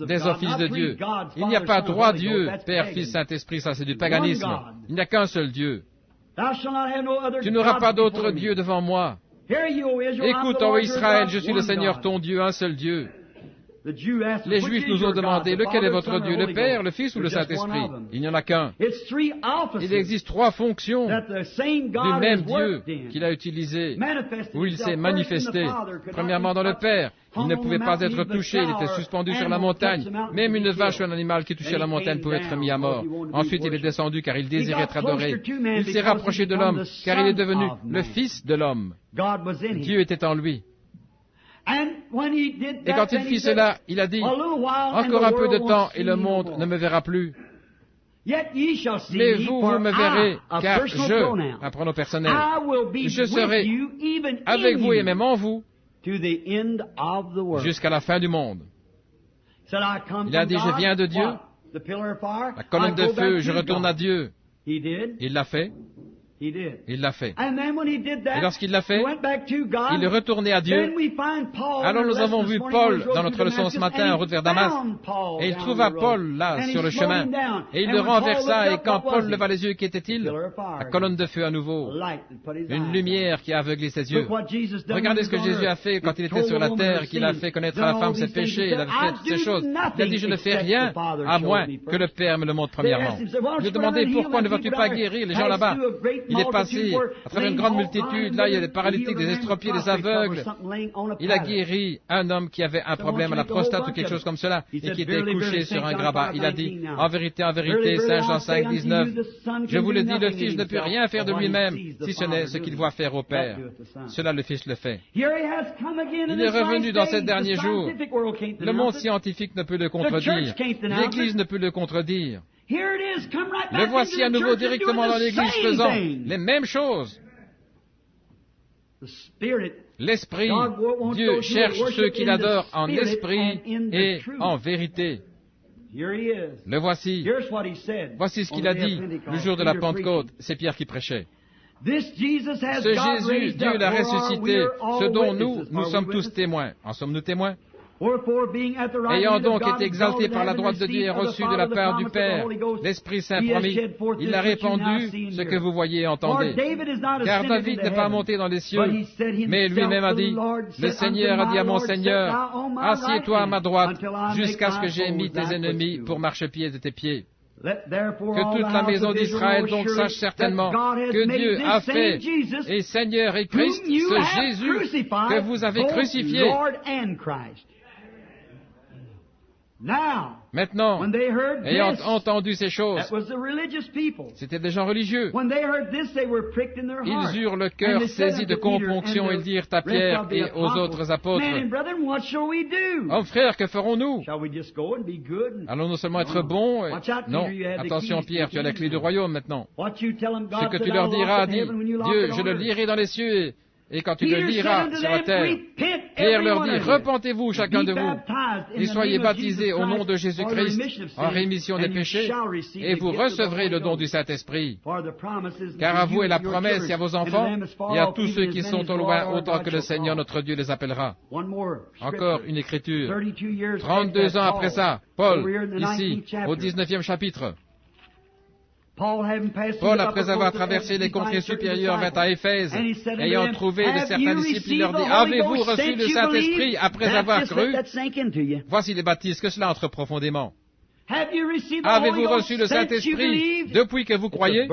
des offices de Dieu. Il n'y a pas trois dieux, Père, Fils, Saint-Esprit, ça c'est du paganisme. Il n'y a qu'un seul Dieu. Tu n'auras pas d'autre Dieu devant moi. Écoute, ô Israël, je suis le Seigneur ton Dieu, un seul Dieu. Les Juifs nous ont demandé, lequel est votre Dieu, le Père, le Fils ou le Saint-Esprit? Il n'y en a qu'un. Il existe trois fonctions du même Dieu qu'il a utilisé, où il s'est manifesté. Premièrement, dans le Père, il ne pouvait pas être touché, il était suspendu sur la montagne. Même une vache ou un animal qui touchait la montagne pouvait être mis à mort. Ensuite, il est descendu car il désirait être adoré. Il s'est rapproché de l'homme car il est devenu le Fils de l'homme. Dieu était en lui. Et quand il fit cela, il a dit, encore un peu de temps et le monde ne me verra plus. Mais vous, vous me verrez, car je, un pronom personnel, je serai avec vous et même en vous jusqu'à la fin du monde. Il a dit, je viens de Dieu, la colonne de feu, je retourne à Dieu. Il l'a fait. Il l'a fait. Et lorsqu'il l'a fait, il est retourné à Dieu. Alors nous avons vu Paul dans notre leçon ce matin en route vers Damas. Et il trouva Paul là sur le chemin. Et il le renversa. Et quand Paul leva les yeux, qu'était-il? La colonne de feu à nouveau. Une lumière qui a aveuglé ses yeux. Regardez ce que Jésus a fait quand il était sur la terre, qu'il a fait connaître à la femme ses péchés. Il a fait toutes ces choses. Il a dit, je ne fais rien à moins que le Père me le montre premièrement. Je lui ai demandé, pourquoi ne vas-tu pas guérir les gens là-bas? Il est passé à travers une grande multitude. Là, il y a des paralytiques, des estropiés, des aveugles. Il a guéri un homme qui avait un problème à la prostate ou quelque chose comme cela et qui était couché sur un grabat. Il a dit, en vérité, Saint Jean 5, 19, je vous le dis, le Fils ne peut rien faire de lui-même si ce n'est ce qu'il voit faire au Père. Cela, le Fils le fait. Il est revenu dans ces derniers jours. Le monde scientifique ne peut le contredire. L'Église ne peut le contredire. Le voici à nouveau directement dans l'Église faisant les mêmes choses. L'Esprit, Dieu cherche ceux qui l'adorent en esprit et en vérité. Le voici. Voici ce qu'il a dit le jour de la Pentecôte. C'est Pierre qui prêchait. Ce Jésus, Dieu l'a ressuscité, ce dont nous sommes tous témoins. En sommes-nous témoins? Ayant donc été exalté par la droite de Dieu et reçu de la part du Père l'Esprit Saint promis, il a répandu ce que vous voyez et entendez. Car David n'est pas monté dans les cieux, mais lui-même a dit, le Seigneur a dit à mon Seigneur, assieds-toi à ma droite, jusqu'à ce que j'aie mis tes ennemis pour marchepied de tes pieds. Que toute la maison d'Israël donc sache certainement que Dieu a fait et Seigneur et Christ, ce Jésus que vous avez crucifié. Maintenant, ayant entendu ces choses, c'était des gens religieux. Ils eurent le cœur saisi de componction et dirent à Pierre et aux autres apôtres, « Hommes frères, que ferons-nous? Allons-nous seulement être bons? Non, attention Pierre, tu as la clé du royaume maintenant. Ce que tu leur diras, dis, Dieu, je le lirai dans les cieux. Et quand tu le liras sur la terre, Pierre leur dit, repentez-vous chacun de vous, et soyez baptisés au nom de Jésus-Christ en rémission des péchés, et vous recevrez le don du Saint-Esprit. Car à vous est la promesse et à vos enfants, et à tous ceux qui sont au loin, autant que le Seigneur notre Dieu les appellera. Encore une écriture. 32 ans après ça, Paul, ici, au 19e chapitre, Paul, après avoir traversé les contrées supérieures, vint à Éphèse. Ayant trouvé de certains disciples, il leur dit, avez-vous reçu le Saint-Esprit après avoir cru? Voici les baptêmes, que cela entre profondément. Avez-vous reçu le Saint-Esprit depuis que vous croyez?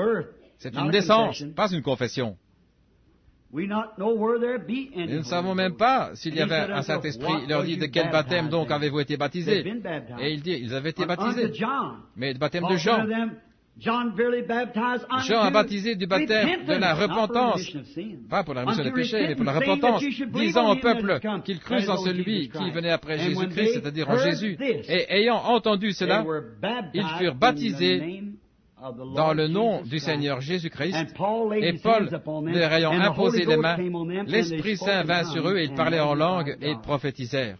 C'est une naissance, pas une confession. Nous ne savons même pas s'il y avait un Saint-Esprit. Il leur dit, de quel baptême donc avez-vous été baptisés? Et il dit, ils avaient été baptisés. Mais le baptême de Jean. Jean a baptisé du baptême de la repentance, pas pour la rémission des péchés, mais pour la repentance, disant au peuple qu'ils crussent en celui qui venait après Jésus-Christ, c'est-à-dire en Jésus. Et ayant entendu cela, ils furent baptisés dans le nom du Seigneur Jésus-Christ, et Paul, leur ayant imposé les mains, l'Esprit Saint vint sur eux, et ils parlaient en langue et prophétisèrent.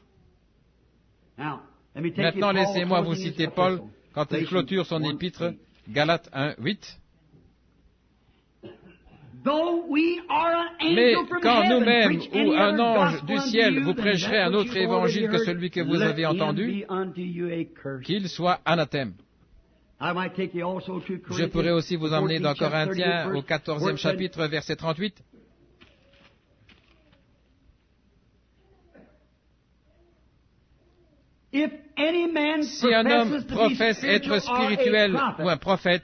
Maintenant, laissez-moi vous citer Paul quand il clôture son épître, Galates 1, 8. Mais quand nous-mêmes ou un ange du ciel vous prêcherait un autre évangile que celui que vous avez entendu, qu'il soit anathème. Je pourrais aussi vous emmener dans Corinthiens au 14e chapitre, verset 38. Si un homme professe être spirituel ou un prophète,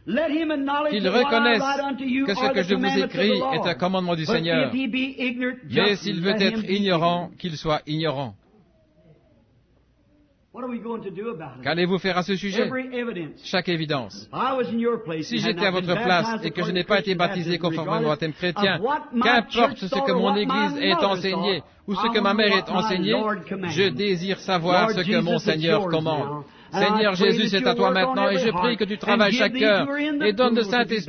qu'il reconnaisse que ce que je vous écris est un commandement du Seigneur. Mais s'il veut être ignorant, qu'il soit ignorant. Qu'allez-vous faire à ce sujet? Chaque évidence. Si j'étais à votre place et que je n'ai pas été baptisé conformément au baptême chrétien, qu'importe ce que mon Église ait enseigné ou ce que ma mère ait enseigné, je désire savoir ce que mon Seigneur commande. Seigneur Jésus, c'est à toi maintenant et je prie que tu travailles chaque cœur et donne le Saint-Esprit